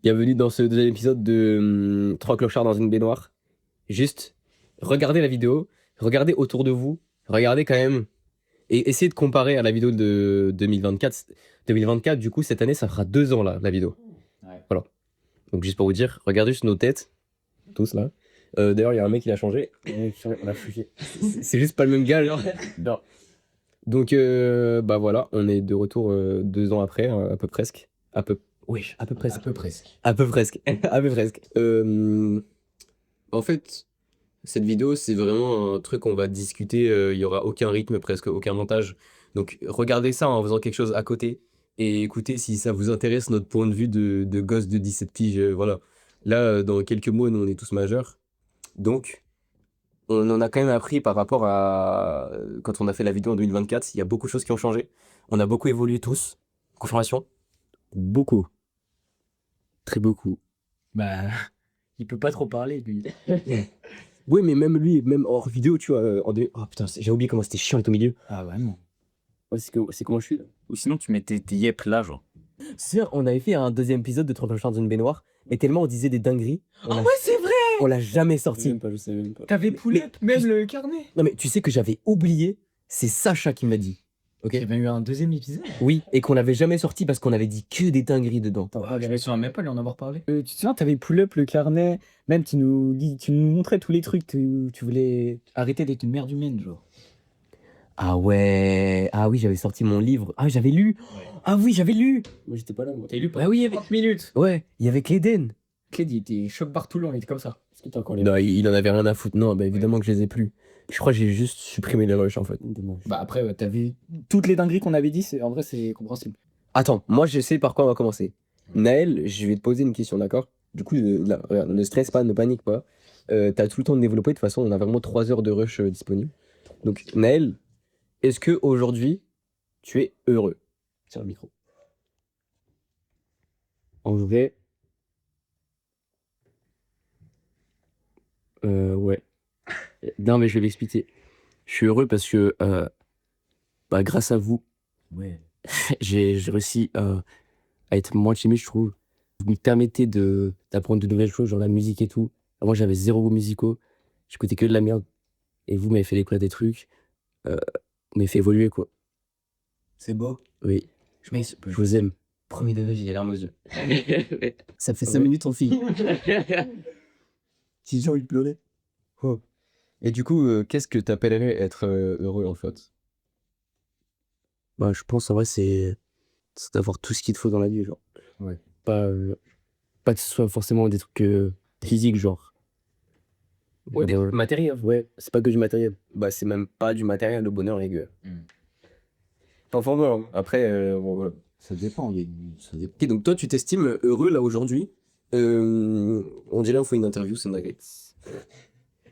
Bienvenue dans ce deuxième épisode de Trois clochards dans une baignoire. Juste, regardez la vidéo, regardez autour de vous, regardez quand même, et essayez de comparer à la vidéo de 2024. 2024, du coup, cette année, ça fera 2 ans, là, la vidéo. Ouais. Voilà. Donc, juste pour vous dire, regardez juste nos têtes, tous là. D'ailleurs, il y a un mec qui l'a changé. On a fouillé. C'est juste pas le même gars, genre. Non. Donc, bah voilà, on est de retour 2 ans après, à peu presque. Oui, à peu presque. À peu presque. À peu presque. À peu presque. En fait, cette vidéo, c'est vraiment un truc qu'on va discuter. Il y aura aucun rythme, presque aucun montage. Donc, regardez ça en faisant quelque chose à côté et écoutez si ça vous intéresse notre point de vue de gosse de 17 piges. Voilà. Là, dans quelques mois, nous, on est tous majeurs. Donc, on en a quand même appris par rapport à quand on a fait la vidéo en 2024. Il y a beaucoup de choses qui ont changé. On a beaucoup évolué tous. Confirmation? Beaucoup. Très beaucoup. Bah, il peut pas trop parler, lui. Oui, mais même lui, même hors vidéo, tu vois, oh putain, j'ai oublié comment c'était chiant d'être au milieu. Ah, vraiment. Ouais, c'est comment je suis là. Ou sinon, tu mettais tes yep là, genre. C'est on avait fait un deuxième épisode de 30 clochards dans une baignoire, et tellement on disait des dingueries, C'est vrai! on l'a jamais sorti. Je savais même pas. T'avais Mais- même le carnet. Non, mais tu sais que j'avais oublié, c'est Sacha qui me l'a dit. Ok? Il y avait eu un deuxième épisode. Oui, et qu'on l'avait jamais sorti parce qu'on avait dit que des dingueries dedans. Je me souviens même pas lui en avoir parlé. Tu te souviens, t'avais pull-up le carnet, même tu nous montrais tous les trucs, tu voulais... Arrêtez d'être une merde humaine, genre. Ah ouais, ah oui, j'avais sorti mon livre. Ah, j'avais lu. Ah oui, j'avais lu. Moi j'étais pas là, moi. T'as lu Ah oui, il y avait... 30 minutes. Ouais, il y avait Cléden. Cled, il était choc Bartoulon, il était comme ça. Est-ce que t'as encore les... Non, il en avait rien à foutre. Non, bah évidemment que je les ai plus. Je crois que j'ai juste supprimé les rushs en fait. Dommage. Bah, après, t'avais. Toutes les dingueries qu'on avait dit, en vrai, c'est compréhensible. Attends, moi je sais par quoi on va commencer. Naël, je vais te poser une question, d'accord? Du coup, là, regarde, ne stresse pas, ne panique pas. T'as tout le temps de développer, de toute façon, on a vraiment 3 heures de rush disponibles. Donc, Naël, est-ce que aujourd'hui tu es heureux? Tiens, le micro. En vrai, ouais. Non, mais je vais l'expliquer. Je suis heureux parce que, bah, grâce à vous, Ouais. j'ai réussi à être moins timide, je trouve. Vous me permettez d'apprendre de nouvelles choses, genre la musique et tout. Moi, j'avais zéro goût musicaux. J'écoutais que de la merde. Et vous m'avez fait découvrir des trucs. Vous m'avez fait évoluer, quoi. C'est beau. Oui, Je mets. je vous aime. Premier degré, j'ai les larmes aux yeux. Ça fait Ah 5 ouais. minutes, on fille. Si j'ai envie de pleurer. Et du coup, qu'est-ce que t'appellerais être heureux en fait? Bah, je pense, en vrai, c'est d'avoir tout ce qu'il te faut dans la vie, genre. Ouais. Pas que ce soit forcément des trucs physiques, genre. Ouais, des matériels, ouais. C'est pas que du matériel. Bah, c'est même pas du matériel, le bonheur, les gars. Pas forcément, hein. Après, bon, voilà. Ça dépend. Ça dépend. Ok, donc toi, tu t'estimes heureux là aujourd'hui. On dirait qu'on fait une interview, c'est dingue.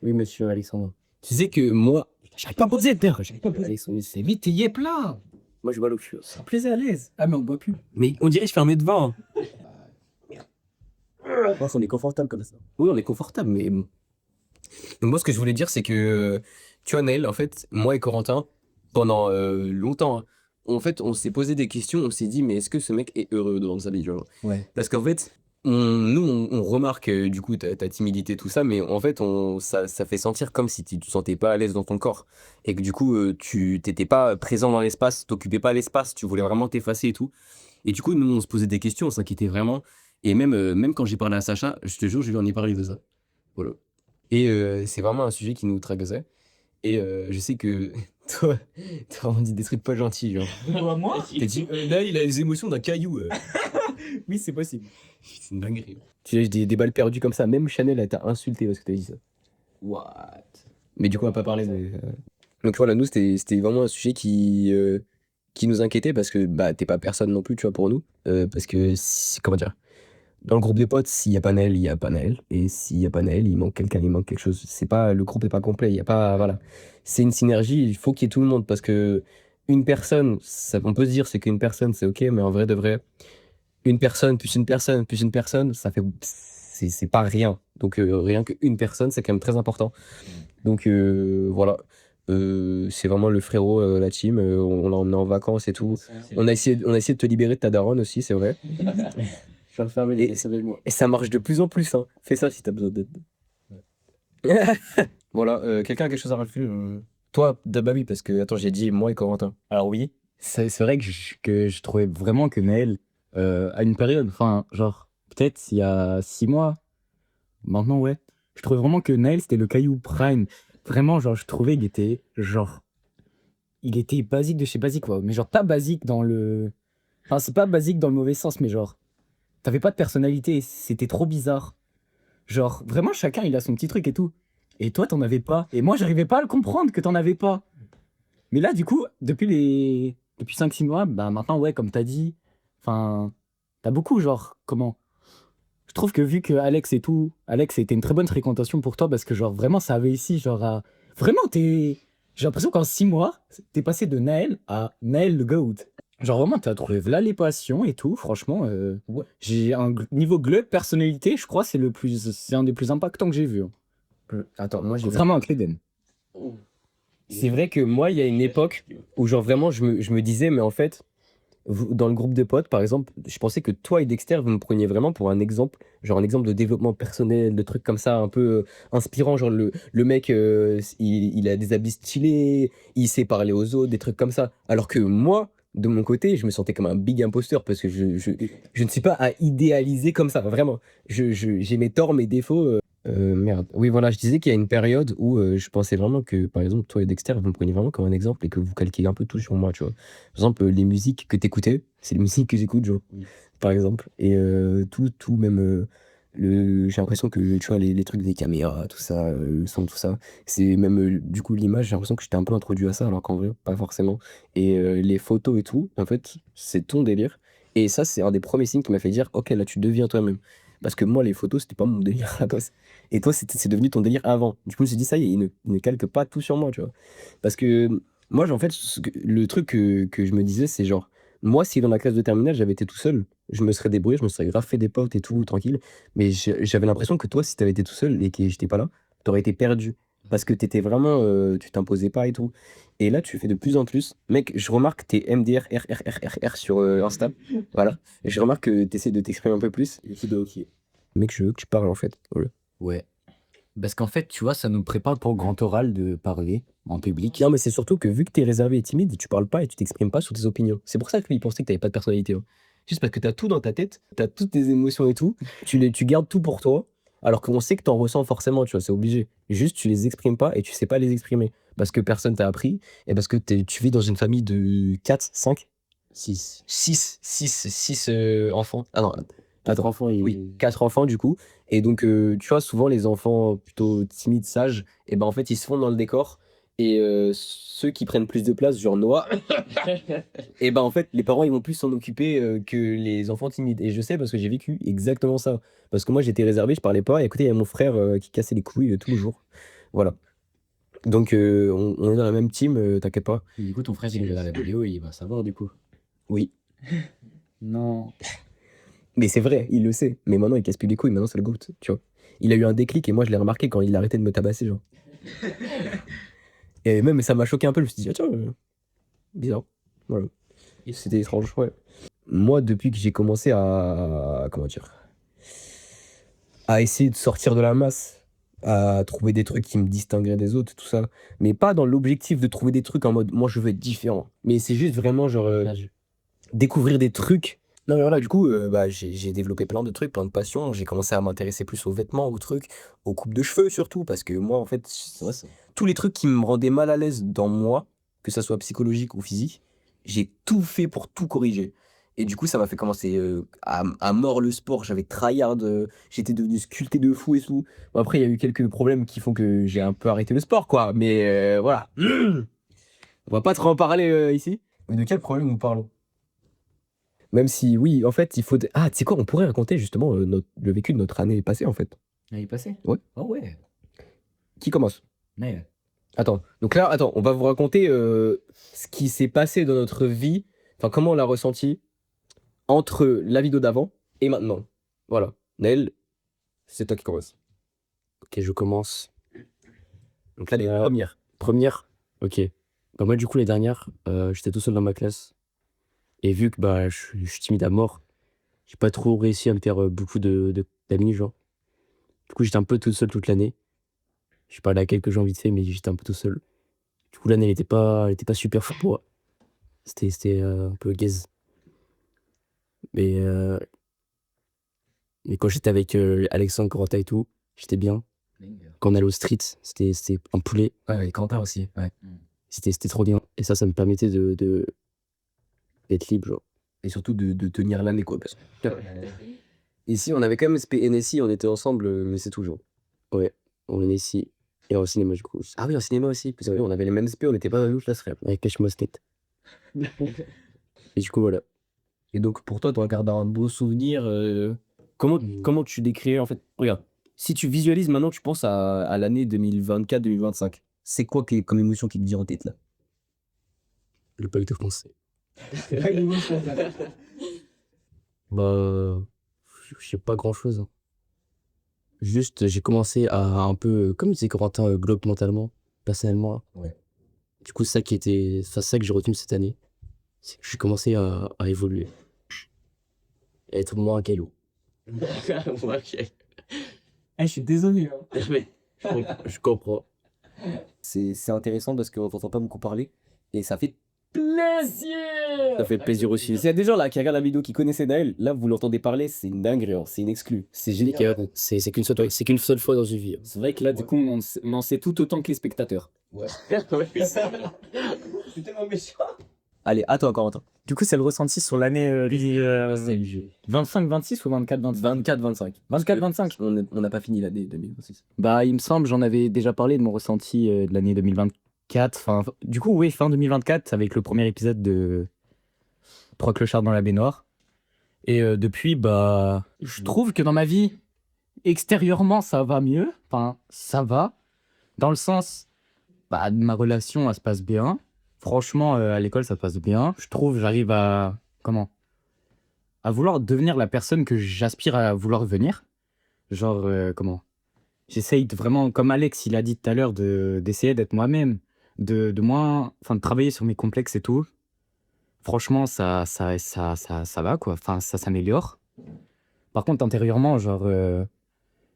Oui, monsieur Alexandre. Tu sais que moi, j'arrive pas à poser terre. J'arrive pas à poser. Alexandre, c'est vite. Vite, tes yep là. Moi, je vois le cul. Ça plaisait à l'aise. Ah, mais on boit plus. Mais on dirait que je fais 1m20. On est confortable comme ça. Oui, on est confortable, mais. Donc, moi, ce que je voulais dire, c'est que. Tu vois, Naël, en fait, moi et Corentin, pendant longtemps, hein, en fait, on s'est posé des questions, on s'est dit, mais est-ce que ce mec est heureux dans sa vie, genre? Ouais. Parce qu'en fait, on remarque du coup ta timidité, tout ça, mais en fait, ça fait sentir comme si tu te sentais pas à l'aise dans ton corps. Et que du coup, tu t'étais pas présent dans l'espace, t'occupais pas l'espace, tu voulais vraiment t'effacer et tout. Et du coup, nous, on se posait des questions, on s'inquiétait vraiment. Et même quand j'ai parlé à Sacha, je te jure, je lui en ai parlé de ça. Voilà. Et c'est vraiment un sujet qui nous tracassait. Et je sais que toi, t'as vraiment dit des trucs pas gentils, genre. Moi? T'as dit, là, il a les émotions d'un caillou. Oui, c'est possible. C'est une dinguerie. Tu lâches des balles perdues comme ça. Même Chanel, elle t'a insulté parce que t'as dit ça. What? Mais du coup, on va pas parler de. Donc voilà, nous, c'était vraiment un sujet qui nous inquiétait parce que bah, t'es pas personne non plus, tu vois, pour nous. Parce que, comment dire, dans le groupe des potes, s'il y a pas Naël, il y a pas Naël. Et s'il y a pas Naël, il manque quelqu'un, il manque quelque chose. C'est pas, le groupe est pas complet. Il y a pas. Voilà. C'est une synergie, il faut qu'il y ait tout le monde parce que une personne, on peut se dire c'est qu'une personne, c'est ok, mais en vrai de vrai, une personne, plus une personne, plus une personne, ça fait. C'est pas rien. Donc rien qu'une personne, c'est quand même très important. Donc voilà. C'est vraiment le frérot, la team. On l'a emmené en vacances et tout. On a essayé de te libérer de ta daronne aussi, c'est vrai. Je vais fermer Et- les savez-moi. Et ça marche de plus en plus, hein. Fais ça si t'as besoin d'aide. Voilà, quelqu'un a quelque chose à rajouter Toi, bah oui, parce que, attends, j'ai dit moi et Corentin. Alors oui, c'est vrai que je trouvais vraiment que Naël, à une période, enfin, genre, peut-être il y a 6 mois, maintenant, ouais, je trouvais vraiment que Naël, c'était le caillou prime. Vraiment, genre, je trouvais qu'il était, genre, il était basique de chez basique, quoi. Mais genre, pas basique dans le... Enfin, c'est pas basique dans le mauvais sens, mais genre, t'avais pas de personnalité, c'était trop bizarre. Genre, vraiment, chacun, il a son petit truc et tout. Et toi, t'en avais pas. Et moi, j'arrivais pas à le comprendre que t'en avais pas. Mais là, du coup, depuis 5 6 mois, bah maintenant, ouais, comme t'as dit, enfin, t'as beaucoup, genre, comment? Je trouve que vu que Alex et tout, Alex, c'était une très bonne fréquentation pour toi parce que, genre, vraiment, ça avait ici, genre, vraiment, j'ai l'impression qu'en 6 mois, t'es passé de Naël à Naël le GOAT. Genre, vraiment, t'as trouvé là les passions et tout, franchement, Ouais. j'ai niveau glub personnalité, je crois, c'est un des plus impactants que j'ai vu, hein. Attends, moi j'ai Contrairement à Cléden. C'est vrai que moi, il y a une époque où, genre, vraiment, je me disais, mais en fait, dans le groupe de potes, par exemple, je pensais que toi et Dexter, vous me preniez vraiment pour un exemple, genre un exemple de développement personnel, de trucs comme ça, un peu inspirant. Genre, le mec, il a des habits stylés, il sait parler aux autres, des trucs comme ça. Alors que moi, de mon côté, je me sentais comme un big imposteur parce que je ne suis pas à idéaliser comme ça, vraiment. J'ai mes torts, mes défauts. Merde. Oui, voilà, je disais qu'il y a une période où je pensais vraiment que, par exemple, toi et Dexter, vous me preniez vraiment comme un exemple et que vous calquiez un peu tout sur moi, tu vois. Par exemple, les musiques que t'écoutais, c'est les musiques que j'écoute, genre, par exemple. Et tout, même, j'ai l'impression que, tu vois, les trucs des caméras, tout ça, le son, tout ça, c'est même, du coup, l'image, j'ai l'impression que j'étais un peu introduit à ça, alors qu'en vrai, pas forcément. Et les photos et tout, en fait, c'est ton délire. Et ça, c'est un des premiers signes qui m'a fait dire, ok, là, tu deviens toi-même. Parce que moi, les photos, c'était pas mon délire à toi. Et toi, c'est devenu ton délire avant. Du coup, je me suis dit, ça y est, il ne calque pas tout sur moi, tu vois. Parce que moi, en fait, le truc que je me disais, c'est genre, moi, si dans la classe de terminale, j'avais été tout seul, je me serais débrouillé, je me serais grave fait des potes et tout, tranquille. Mais j'avais l'impression que toi, si t'avais été tout seul et que j'étais pas là, t'aurais été perdu. Parce que t'étais vraiment, tu t'imposais pas et tout. Et là, tu fais de plus en plus. Mec, je remarque que t'es MDR, RRRRR sur Insta. Voilà. Et je remarque que t'essaies de t'exprimer un peu plus. Et c'est de ok. Mec, je veux que tu parles en fait. Voilà. Ouais. Parce qu'en fait, tu vois, ça nous prépare pour le grand oral de parler en public. Non, mais c'est surtout que vu que t'es réservé et timide, tu parles pas et tu t'exprimes pas sur tes opinions. C'est pour ça qu'il pensait que t'avais pas de personnalité, hein. Juste parce que t'as tout dans ta tête, t'as toutes tes émotions et tout, tu gardes tout pour toi, alors qu'on sait que t'en ressens forcément, tu vois, c'est obligé. Juste, tu les exprimes pas et tu sais pas les exprimer. Parce que personne t'a appris et parce que tu vis dans une famille de 4 5 6. 6 enfants. Ah non, Quatre enfants, oui, 4 enfants du coup. Et donc, tu vois, souvent les enfants plutôt timides, sages, et ben en fait, ils se fondent dans le décor. Et ceux qui prennent plus de place, genre Noah, et ben en fait, les parents ils vont plus s'en occuper que les enfants timides. Et je sais parce que j'ai vécu exactement ça. Parce que moi j'étais réservé, je parlais pas. Et à côté, il y a mon frère qui cassait les couilles tous les jours. Voilà. Donc, on est dans la même team, t'inquiète pas. Et du coup, ton frère, il regarde la vidéo et il va savoir, du coup. Oui. Non. Mais c'est vrai, il le sait. Mais maintenant, il casse plus les couilles. Maintenant, c'est le GOAT, tu vois. Il a eu un déclic et moi, je l'ai remarqué quand il a arrêté de me tabasser, genre. Et même, ça m'a choqué un peu. Je me suis dit, ah, tiens, bizarre. Voilà. C'était étrange, ouais. Moi, depuis que j'ai commencé à. Comment dire? À essayer de sortir de la masse, à trouver des trucs qui me distingueraient des autres, tout ça. Mais pas dans l'objectif de trouver des trucs en mode, moi, je veux être différent. Mais c'est juste vraiment, genre, découvrir des trucs. Non, mais voilà, du coup, bah, j'ai développé plein de trucs, plein de passions. J'ai commencé à m'intéresser plus aux vêtements, aux trucs, aux coupes de cheveux surtout, parce que moi, en fait, Ouais, ça. tous les trucs qui me rendaient mal à l'aise dans moi, que ça soit psychologique ou physique, j'ai tout fait pour tout corriger. Et du coup, ça m'a fait commencer à mort le sport. J'avais tryhard, j'étais devenu sculpté de fou et tout. Bon, après, il y a eu quelques problèmes qui font que j'ai un peu arrêté le sport, quoi. Mais voilà. On va pas trop en parler ici. Mais de quel problème nous parlons? Même si, oui, en fait, il faut. Ah, tu sais quoi, on pourrait raconter justement le vécu de notre année passée, en fait. Ah, il est passé? Ouais. Oh ouais. Qui commence? Ouais. Attends, donc là, attends, on va vous raconter ce qui s'est passé dans notre vie, enfin, comment on l'a ressenti entre la vidéo d'avant et maintenant. Voilà. Naël, c'est toi qui commence. Ok, je commence. Donc là, les Euh, premières. Première, ok. Bah moi, du coup, les dernières, j'étais tout seul dans ma classe. Et vu que bah, je suis timide à mort, j'ai pas trop réussi à me faire beaucoup d'amis, genre. Du coup, j'étais un peu tout seul toute l'année. Je suis parlé à quelques gens vite fait, mais j'étais un peu tout seul. Du coup, l'année, elle était pas super fou pour moi. C'était un peu gaze. Mais, mais quand j'étais avec Alexandre, Corentin et tout, j'étais bien. Quand on allait au street, c'était un poulet. Ouais, et Quentin aussi. Ouais. C'était trop bien. Et ça me permettait d'être libre, genre. Et surtout de tenir l'année, quoi. Parce que... Ici, on avait quand même SP NSI, on était ensemble, mais c'est toujours. Ouais, on est ici. Et au cinéma, du coup. Ah oui, au cinéma aussi. Parce que on avait les mêmes SP, on n'était pas ouf, là, serait. Avec Cash Mostet. Et du coup, voilà. Et donc, pour toi, tu regardes un beau souvenir. Comment tu décrirais, en fait? Regarde, si tu visualises maintenant, tu penses à l'année 2024-2025. C'est quoi comme émotion qui te vient en tête, là? Le bac de français. Bah, je sais pas grand chose. Juste, j'ai commencé à un peu, comme disait Corentin, globe mentalement, personnellement. Ouais. Du coup, c'est ça que j'ai retenu cette année. C'est que j'ai commencé à évoluer. À être moins un caillou. Je suis désolé. Je comprends. C'est intéressant parce qu'on t'entend pas beaucoup parler. Et ça fait plaisir! Ça fait plaisir aussi. S'il y a des gens là qui regardent la vidéo qui connaissaient Naël, là vous l'entendez parler, c'est une dinguerie, hein, c'est une exclu. C'est génial. C'est qu'une seule fois dans une vie. C'est vrai que là, du coup, on en sait tout autant que les spectateurs. Ouais. C'est tellement méchant. Allez, à toi, Corentin. Du coup, c'est le ressenti sur l'année 25-26 ou 24-25 24-25. 24-25. On n'a pas fini l'année 2026. Bah, il me semble, j'en avais déjà parlé de mon ressenti de l'année 2024. Enfin, du coup, oui, fin 2024, avec le premier épisode de Trois clochards dans la baignoire. Et depuis, bah, je trouve que dans ma vie, extérieurement, ça va mieux. Enfin, ça va. Dans le sens, bah, ma relation, elle se passe bien. Franchement, à l'école, ça se passe bien. Je trouve, j'arrive à... Comment? À vouloir devenir la personne que j'aspire à vouloir devenir. Genre, comment? J'essaye vraiment, comme Alex, il a dit tout à l'heure, d'essayer d'être moi-même. De moins... Enfin, de travailler sur mes complexes et tout. Franchement, ça va, quoi. Enfin, ça s'améliore. Par contre, intérieurement, genre... je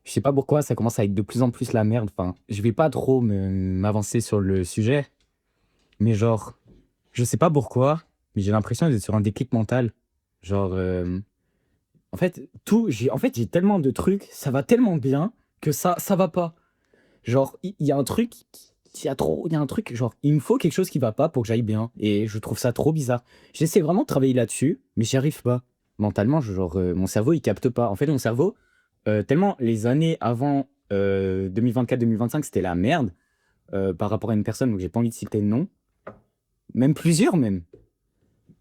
sais pas pourquoi, ça commence à être de plus en plus la merde. Enfin, je vais pas trop m'avancer sur le sujet. Mais genre, je sais pas pourquoi, mais j'ai l'impression d'être sur un déclic mental. Genre, en fait, j'ai tellement de trucs, ça va tellement bien que ça va pas. Genre, il y a un truc, il y a un truc, genre, il me faut quelque chose qui va pas pour que j'aille bien. Et je trouve ça trop bizarre. J'essaie vraiment de travailler là-dessus, mais j'y arrive pas. Mentalement, genre, mon cerveau, il capte pas. En fait, mon cerveau, tellement les années avant 2024-2025, c'était la merde par rapport à une personne où j'ai pas envie de citer le nom. Même plusieurs, même.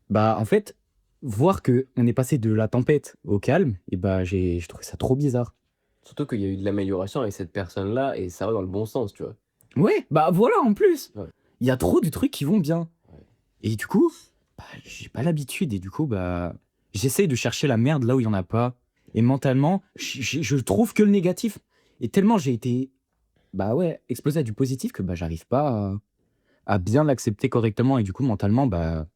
Bah, en fait, voir que on est passé de la tempête au calme, et bah, je trouvé ça trop bizarre. Surtout qu'il y a eu de l'amélioration avec cette personne-là et ça va dans le bon sens, tu vois. Ouais, bah voilà, en plus. Ouais. Il y a trop de trucs qui vont bien. Ouais. Et du coup, bah, j'ai pas l'habitude. Et du coup, bah, j'essaye de chercher la merde là où il y en a pas. Et mentalement, je trouve que le négatif. Et tellement j'ai été, bah ouais, explosé à du positif que bah, j'arrive pas à bien l'accepter correctement. Et du coup, mentalement, bah,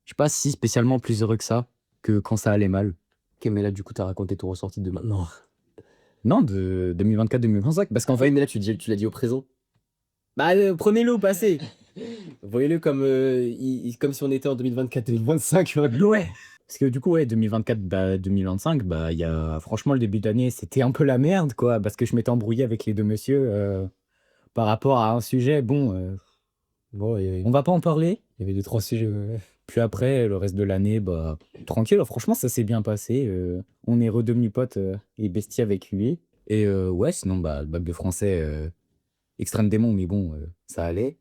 je suis pas si spécialement plus heureux que ça, que quand ça allait mal. Ok, mais là, du coup, t'as raconté ton ressenti de maintenant. Non, de 2024-2025. Parce qu'en Ouais, fait, mais là, tu l'as dit au présent. Bah, prenez-le au passé. Voyez-le comme, comme si on était en 2024-2025. ouais. Parce que du coup, ouais, 2024, bah, 2025, bah, il y a, franchement, le début d'année, c'était un peu la merde, quoi. Parce que je m'étais embrouillé avec les deux messieurs par rapport à un sujet. Bon, Bon, on va pas en parler. il y avait 2-3 sujets. Puis après, le reste de l'année, bah, tranquille. Franchement, ça s'est bien passé. On est redevenus potes et besties avec lui. Et ouais, sinon, bah, le bac de français, extrême démon, mais bon, ça allait.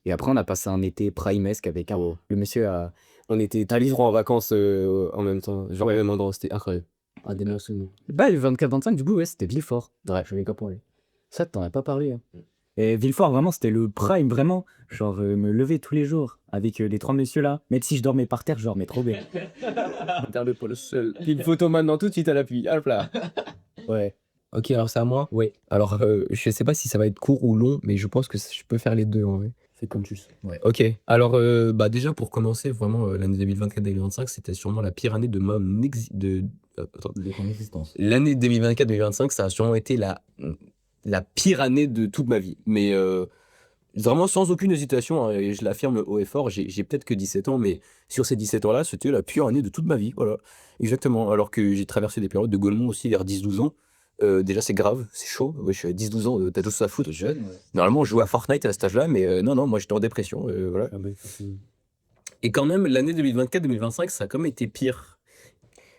Et après, on a passé un été primesque avec le monsieur à. On était à Lisbonne en vacances en même temps. Genre, au même endroit, c'était incroyable. Ah, des meilleurs souvenirs. Bah, le 24-25, du coup, ouais, c'était Villefort. Ouais, je n'avais pas parlé. Ça, t'en as pas parlé. Hein. Et Villefort, vraiment, c'était le prime, vraiment. Genre, me lever tous les jours avec les trois messieurs là. Même si je dormais par terre, je dormais trop bien. T'es pas le seul. Puis une photo maintenant tout de suite à l'appui. Hop là. Ouais. Ok, alors c'est à moi. Ouais. Alors, je sais pas si ça va être court ou long, mais je pense que je peux faire les deux en vrai. Fais comme tu le sens. Ok, alors bah déjà pour commencer, vraiment l'année 2024-2025, c'était sûrement la pire année de attends. De ton existence. L'année 2024-2025, ça a sûrement été la pire année de toute ma vie. Mais vraiment sans aucune hésitation, hein, et je l'affirme haut et fort, j'ai peut-être que 17 ans, mais sur ces 17 ans-là, c'était la pire année de toute ma vie. Voilà, exactement. Alors que j'ai traversé des périodes de Gaulmont aussi vers 10-12 ans. Déjà, c'est grave, c'est chaud. Ouais, je suis à 10-12 ans, t'as tout ça à foutre. Normalement, je jouais à Fortnite à cet âge-là, mais non, moi j'étais en dépression. Voilà. Ah bah, forcément. Et quand même, l'année 2024-2025, ça a quand même été pire.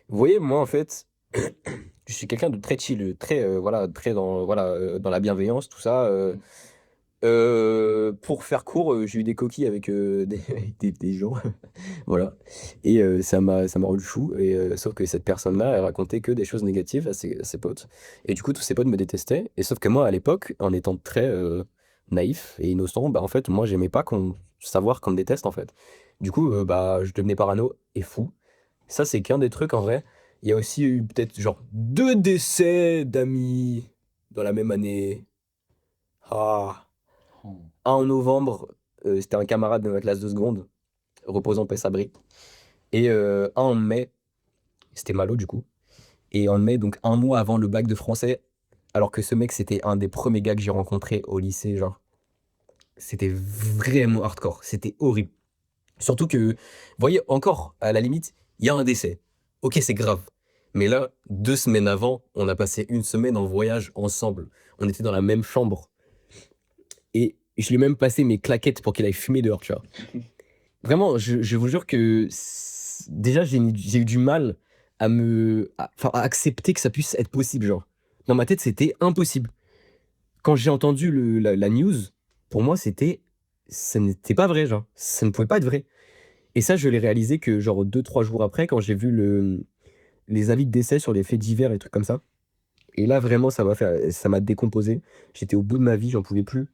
Vous voyez, moi, en fait, je suis quelqu'un de très chill, très, voilà, très dans la bienveillance, tout ça. Pour faire court, j'ai eu des coquilles avec des gens, voilà. Et ça m'a rendu fou. Et sauf que cette personne-là, elle racontait que des choses négatives à ses potes. Et du coup, tous ses potes me détestaient. Et sauf que moi, à l'époque, en étant très naïf et innocent, bah en fait, moi, j'aimais pas savoir qu'on me déteste, en fait. Du coup, bah, je devenais parano et fou. Ça, c'est qu'un des trucs, en vrai. Il y a aussi eu peut-être genre 2 décès d'amis dans la même année. Ah. Un en novembre, c'était un camarade de ma classe de seconde, reposant paix s'abri. Et un en mai, c'était Malo du coup. Et en mai, donc un mois avant le bac de français, alors que ce mec, c'était un des premiers gars que j'ai rencontré au lycée, genre. C'était vraiment hardcore, c'était horrible. Surtout que, vous voyez, encore, à la limite, il y a un décès. Ok, c'est grave. Mais là, 2 semaines avant, on a passé 1 semaine en voyage ensemble. On était dans la même chambre. Et je lui ai même passé mes claquettes pour qu'il aille fumer dehors, tu vois. Vraiment, je vous jure que déjà, j'ai eu du mal enfin, à accepter que ça puisse être possible, genre. Dans ma tête, c'était impossible. Quand j'ai entendu la news, pour moi, ça n'était pas vrai, genre. Ça ne pouvait pas être vrai. Et ça, je l'ai réalisé que, genre, 2-3 jours après, quand j'ai vu les avis de décès sur les faits divers et trucs comme ça. Et là, vraiment, ça m'a décomposé. J'étais au bout de ma vie, j'en pouvais plus.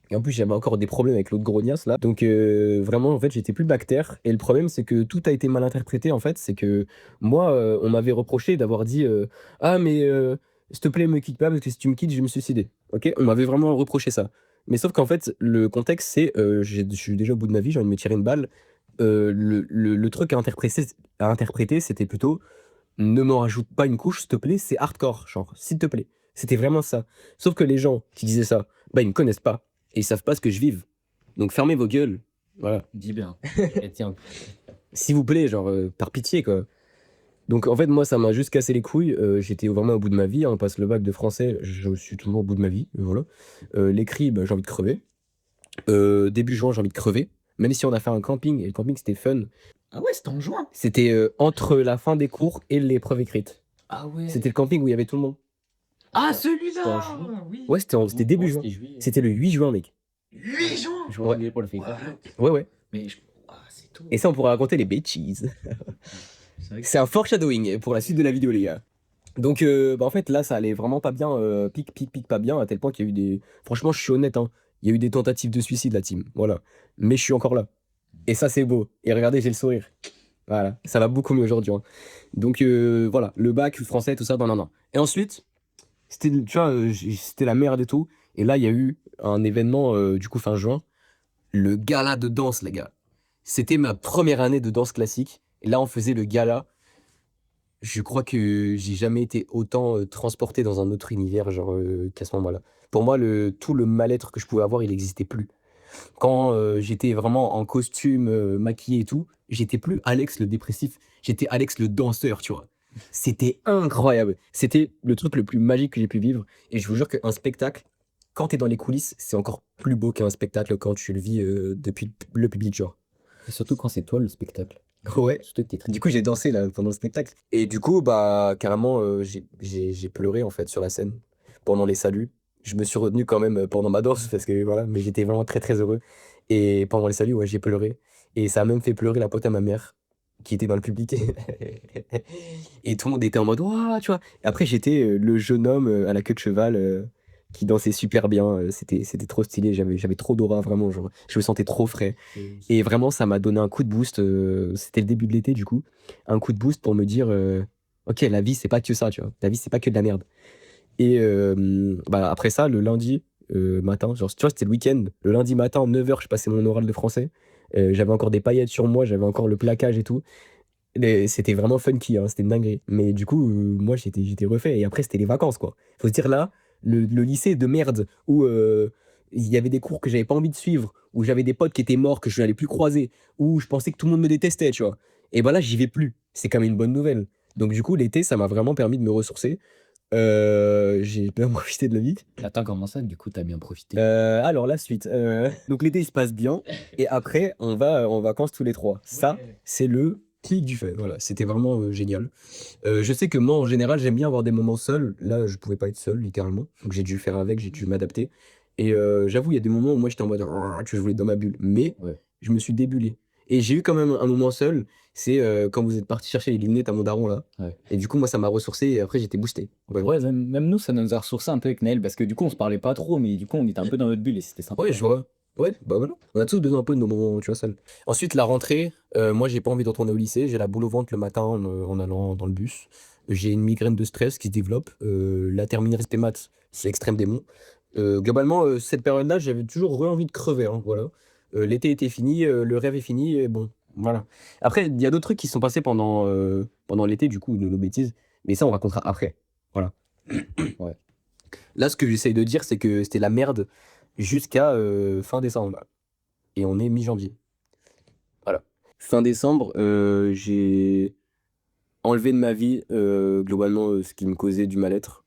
Et en plus, j'avais encore des problèmes avec l'autre grognasse là. Donc vraiment, en fait, j'étais plus bactère. Et le problème, c'est que tout a été mal interprété. En fait, c'est que moi, on m'avait reproché d'avoir dit ah mais s'il te plaît, me quitte pas parce que si tu me quittes, je vais me suicider. Ok, on m'avait vraiment reproché ça. Mais sauf qu'en fait, le contexte, c'est je suis déjà au bout de ma vie, j'ai envie de me tirer une balle. Le truc à interpréter, c'était plutôt ne m'en rajoute pas une couche, s'il te plaît, c'est hardcore, genre, s'il te plaît. C'était vraiment ça. Sauf que les gens qui disaient ça, bah, ils me connaissent pas. Et ils savent pas ce que je vive. Donc fermez vos gueules. Voilà. Dis bien. Et tiens. S'il vous plaît, genre, par pitié, quoi. Donc en fait, moi, ça m'a juste cassé les couilles. J'étais vraiment au bout de ma vie. On passe le bac de français, je suis toujours au bout de ma vie. Voilà. L'écrit, bah, j'ai envie de crever. Début juin, j'ai envie de crever. Même si on a fait un camping, et le camping, c'était fun. Ah ouais, c'était en juin. C'était entre la fin des cours et l'épreuve écrite. Ah ouais. C'était le camping où il y avait tout le monde. Ah, C'était en celui-là. Oui. Ouais, c'était début juin. Juillet. C'était le 8 juin, mec. 8 juin. Je Ouais. juillet pour le fait. Ouais, ouais. Mais c'est tout. Et ça, on pourra raconter les bêtises. C'est vrai que C'est un foreshadowing pour la suite de la vidéo, les gars. Donc, bah, en fait, là, ça allait vraiment pas bien, pic, pas bien, à tel point qu'il y a eu des. Franchement, je suis honnête, hein. Il y a eu des tentatives de suicide, la team. Voilà. Mais je suis encore là. Et ça, c'est beau. Et regardez, j'ai le sourire. Voilà. Ça va beaucoup mieux aujourd'hui, hein. Donc, voilà. Le bac, le français, tout ça, non. Et ensuite, c'était, tu vois, c'était la merde et tout. Et là, il y a eu un événement, du coup, fin juin. Le gala de danse, les gars. C'était ma première année de danse classique. Et là, on faisait le gala. Je crois que j'ai jamais été autant transporté dans un autre univers, genre, qu'à ce moment-là. Pour moi, tout le mal-être que je pouvais avoir, il n'existait plus. Quand j'étais vraiment en costume, maquillé et tout, j'étais plus Alex le dépressif, j'étais Alex le danseur, tu vois. C'était incroyable. C'était le truc le plus magique que j'ai pu vivre. Et je vous jure qu'un spectacle, quand t'es dans les coulisses, c'est encore plus beau qu'un spectacle quand tu le vis depuis le public, genre. Et surtout quand c'est toi le spectacle. Ouais. Surtout que t'es très. Du coup, j'ai dansé là pendant le spectacle. Et du coup, bah, carrément, j'ai pleuré en fait sur la scène pendant les saluts. Je me suis retenu quand même pendant ma danse parce que voilà, mais j'étais vraiment très très heureux. Et pendant les saluts, ouais, j'ai pleuré. Et ça a même fait pleurer la pote à ma mère qui était dans le public. Et tout le monde était en mode, ouah, tu vois. Et après, j'étais le jeune homme à la queue de cheval qui dansait super bien. C'était trop stylé. J'avais trop d'aura, vraiment. Genre, je me sentais trop frais. Et vraiment, ça m'a donné un coup de boost. C'était le début de l'été, du coup. Un coup de boost pour me dire ok, la vie, c'est pas que ça, tu vois. La vie, c'est pas que de la merde. Et bah, après ça, le lundi, matin. Genre, tu vois, c'était le week-end. Le lundi matin, 9h, je passais mon oral de français. J'avais encore des paillettes sur moi, j'avais encore le plaquage et tout. C'était vraiment funky, hein, c'était une dinguerie. Mais du coup, moi, j'étais refait. Et après, c'était les vacances, quoi. Faut se dire là, le lycée de merde où il y avait des cours que j'avais pas envie de suivre, où j'avais des potes qui étaient morts, que je n'allais plus croiser, où je pensais que tout le monde me détestait, tu vois. Et ben là, j'y vais plus. C'est quand même une bonne nouvelle. Donc, du coup, l'été, ça m'a vraiment permis de me ressourcer. J'ai bien profité de la vie. Attends, comment ça, du coup, t'as bien profité? Alors, la suite. Donc, l'été, il se passe bien. Et après, on va en vacances tous les trois. Ça, c'est le clic du fait. Voilà, c'était vraiment génial. Je sais que moi, en général, j'aime bien avoir des moments seuls. Là, je pouvais pas être seul, littéralement. Donc, j'ai dû faire avec, j'ai dû m'adapter. Et j'avoue, il y a des moments où moi, j'étais en mode, que je voulais être dans ma bulle. Mais Ouais. je me suis débullé. Et j'ai eu quand même un moment seul. C'est quand vous êtes parti chercher les lunettes à mon daron, là. Ouais. Et du coup, moi, ça m'a ressourcé. Et après, j'étais boosté. Ouais, Ouais, même nous, ça nous a ressourcé un peu avec Naël, parce que du coup, on se parlait pas trop, mais du coup, on était un peu dans notre bulle et c'était sympa. Ouais, je vois. Ouais, bah voilà. On a tous besoin un peu de nos moments, tu vois, seuls. Ensuite, la rentrée, moi, j'ai pas envie de retourner au lycée. J'ai la boule au ventre le matin en allant dans le bus. J'ai une migraine de stress qui se développe. La terminale SP maths, c'est extrême démon. Globalement, cette période-là, j'avais toujours envie de crever, hein, voilà. L'été était fini, le rêve est fini, et bon, voilà. Après, il y a d'autres trucs qui sont passés pendant l'été, du coup, de nos bêtises. Mais ça, on racontera après. Voilà. Ouais. Là, ce que j'essaye de dire, c'est que c'était la merde jusqu'à fin décembre. Et on est mi-janvier. Voilà. Fin décembre, j'ai enlevé de ma vie globalement ce qui me causait du mal-être.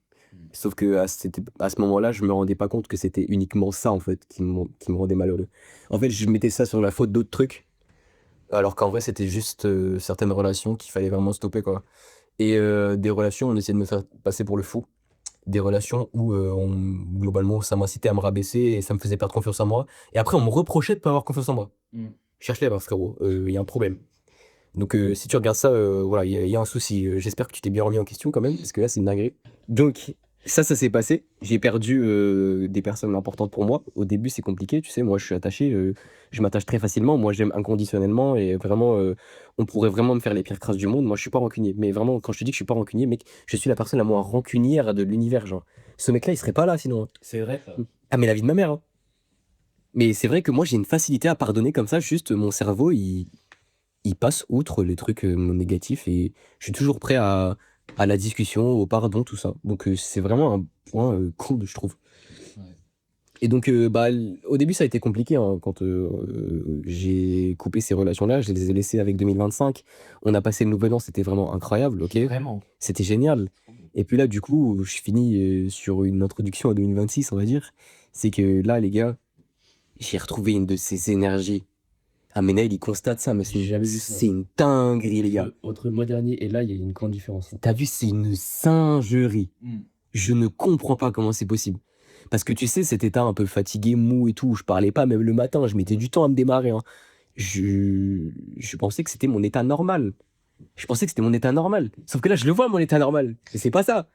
Sauf que à ce moment-là, je me rendais pas compte que c'était uniquement ça en fait qui me rendait malheureux. En fait, je mettais ça sur la faute d'autres trucs, alors qu'en vrai, c'était juste certaines relations qu'il fallait vraiment stopper quoi. Et des relations, on essayait de me faire passer pour le fou. Des relations où globalement ça m'incitait à me rabaisser et ça me faisait perdre confiance en moi. Et après, on me reprochait de pas avoir confiance en moi. Cherche-les, bah, frérot, il y a un problème. Donc si tu regardes ça, voilà, il y a un souci. J'espère que tu t'es bien remis en question quand même, parce que là, c'est une dinguerie. Donc ça s'est passé. J'ai perdu des personnes importantes pour moi. Au début, c'est compliqué, tu sais, moi je suis attaché, je m'attache très facilement. Moi, j'aime inconditionnellement et vraiment, on pourrait vraiment me faire les pires crasses du monde. Moi, je suis pas rancunier. Mais vraiment, quand je te dis que je suis pas rancunier, mec, je suis la personne la moins rancunière de l'univers, genre. Ce mec-là, il serait pas là sinon, hein. C'est vrai, ça. Ah, mais la vie de ma mère, hein. Mais c'est vrai que moi, j'ai une facilité à pardonner comme ça, juste mon cerveau, il passe outre les trucs négatifs et je suis toujours prêt à la discussion, au pardon, tout ça. Donc c'est vraiment un point cool, je trouve. Ouais. Et donc, au début, ça a été compliqué hein, quand j'ai coupé ces relations-là. Je les ai laissées avec 2025. On a passé le nouvel an, c'était vraiment incroyable, ok? Vraiment. C'était génial. Et puis là, du coup, je finis sur une introduction à 2026, on va dire. C'est que là, les gars, j'ai retrouvé une de ces énergies. Ah, mais Naël, il constate ça, mais J'ai jamais vu ça. c'est une dinguerie, les gars. Entre le mois dernier et là, il y a une grande différence. T'as vu, c'est une singerie. Je ne comprends pas comment c'est possible. Parce que tu sais, cet état un peu fatigué, mou et tout, où je parlais pas, même le matin, je mettais du temps à me démarrer, hein. Je pensais que c'était mon état normal. Je pensais que c'était mon état normal. Sauf que là, je le vois, mon état normal. Et c'est pas ça.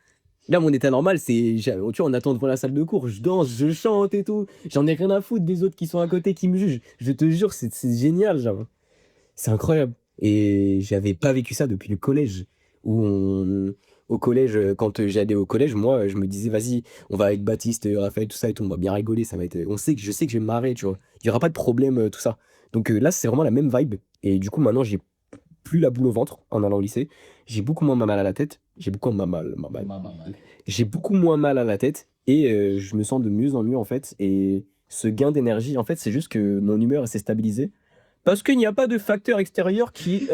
Là, mon état normal, c'est. Tu vois, on attend devant la salle de cours, je danse, je chante et tout. J'en ai rien à foutre des autres qui sont à côté qui me jugent. Je te jure, c'est génial, genre. C'est incroyable. Et j'avais pas vécu ça depuis le collège. Au collège, quand j'allais au collège, moi, je me disais, vas-y, on va avec Baptiste, Raphaël, tout ça et tout, on va bien rigoler, ça va être. Je sais que je vais me marrer, tu vois. Il y aura pas de problème, tout ça. Donc là, c'est vraiment la même vibe. Et du coup, maintenant, j'ai plus la boule au ventre en allant au lycée. J'ai beaucoup moins mal à la tête. J'ai beaucoup moins mal. J'ai beaucoup moins mal à la tête. Et je me sens de mieux en mieux, en fait. Et ce gain d'énergie, en fait, c'est juste que mon humeur s'est stabilisée. Parce qu'il n'y a pas de facteur extérieur qui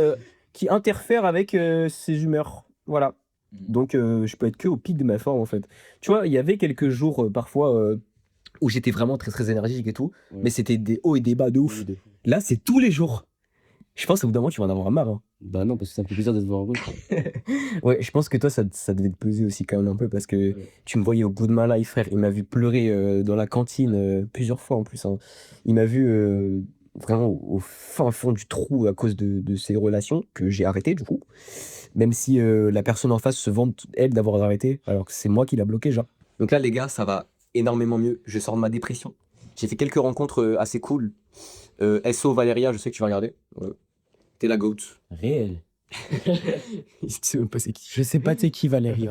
interfère avec ces humeurs. Voilà. Donc, je peux être que au pic de ma forme, en fait. Tu vois, il y avait quelques jours, parfois, où j'étais vraiment très, très énergique et tout. Ouais. Mais c'était des hauts et des bas de ouf. Là, c'est tous les jours. Je pense qu'au bout d'un moment, tu vas en avoir marre, hein. Bah non, parce que ça me fait plaisir de te voir heureux. Ouais, je pense que toi, ça devait te peser aussi quand même un peu parce que tu me voyais au bout de ma life, frère. Il m'a vu pleurer dans la cantine plusieurs fois en plus, hein. Il m'a vu vraiment au fin fond du trou à cause de ces relations que j'ai arrêtées du coup. Même si la personne en face se vante, elle, d'avoir arrêté, alors que c'est moi qui l'a bloqué, genre. Donc là, les gars, ça va énormément mieux. Je sors de ma dépression. J'ai fait quelques rencontres assez cool. SO Valéria, je sais que tu vas regarder. Ouais. T'es la GOAT. Réel. Il sait même pas c'est qui. Je sais pas t'es qui, Valérie.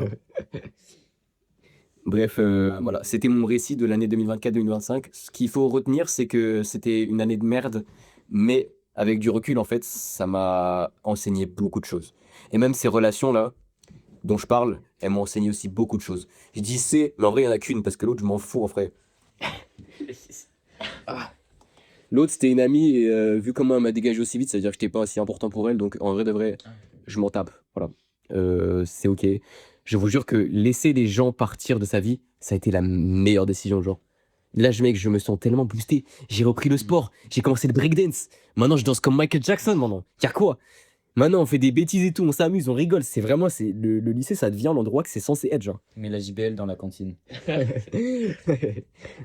Bref, voilà, c'était mon récit de l'année 2024-2025. Ce qu'il faut retenir, c'est que c'était une année de merde, mais avec du recul, en fait, ça m'a enseigné beaucoup de choses. Et même ces relations-là, dont je parle, elles m'ont enseigné aussi beaucoup de choses. Je dis c'est, mais en vrai, il n'y en a qu'une, parce que l'autre, je m'en fous, en vrai. L'autre, c'était une amie, et vu comment elle m'a dégagé aussi vite, c'est-à-dire que j'étais pas aussi important pour elle, donc en vrai de vrai, je m'en tape. Voilà. C'est ok. Je vous jure que laisser les gens partir de sa vie, ça a été la meilleure décision, genre. Là, mec, je me sens tellement boosté. J'ai repris le sport, j'ai commencé le breakdance. Maintenant, je danse comme Michael Jackson, maintenant. Y'a quoi? Maintenant, on fait des bêtises et tout, on s'amuse, on rigole. C'est vraiment, le lycée, ça devient l'endroit que c'est censé être, genre. Mais la JBL dans la cantine.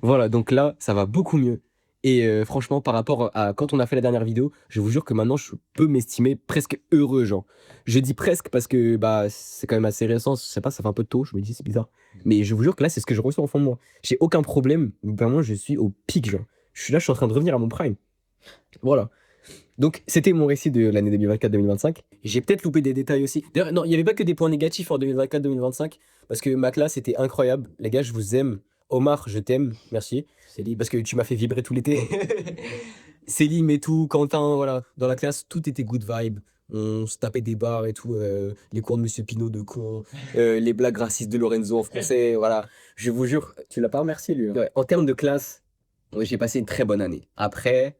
Voilà, donc là, ça va beaucoup mieux. Et franchement, par rapport à quand on a fait la dernière vidéo, je vous jure que maintenant, je peux m'estimer presque heureux, genre. Je dis presque parce que bah, c'est quand même assez récent, je sais pas, ça fait un peu tôt, je me dis c'est bizarre. Mais je vous jure que là, c'est ce que je ressens au fond de moi. J'ai aucun problème, vraiment, je suis au pic, genre. Je suis en train de revenir à mon prime. Voilà. Donc, c'était mon récit de l'année 2024-2025. J'ai peut-être loupé des détails aussi. D'ailleurs, non, il n'y avait pas que des points négatifs en 2024-2025, parce que ma classe était incroyable. Les gars, je vous aime. Omar, je t'aime. Merci. Céline, parce que tu m'as fait vibrer tout l'été. Céline et tout, Quentin, voilà. Dans la classe, tout était good vibe. On se tapait des barres et tout. Les cours de Monsieur Pinot de con. Les blagues racistes de Lorenzo en français. Voilà. Je vous jure, tu l'as pas remercié, lui. Ouais, en termes de classe, ouais, j'ai passé une très bonne année. Après,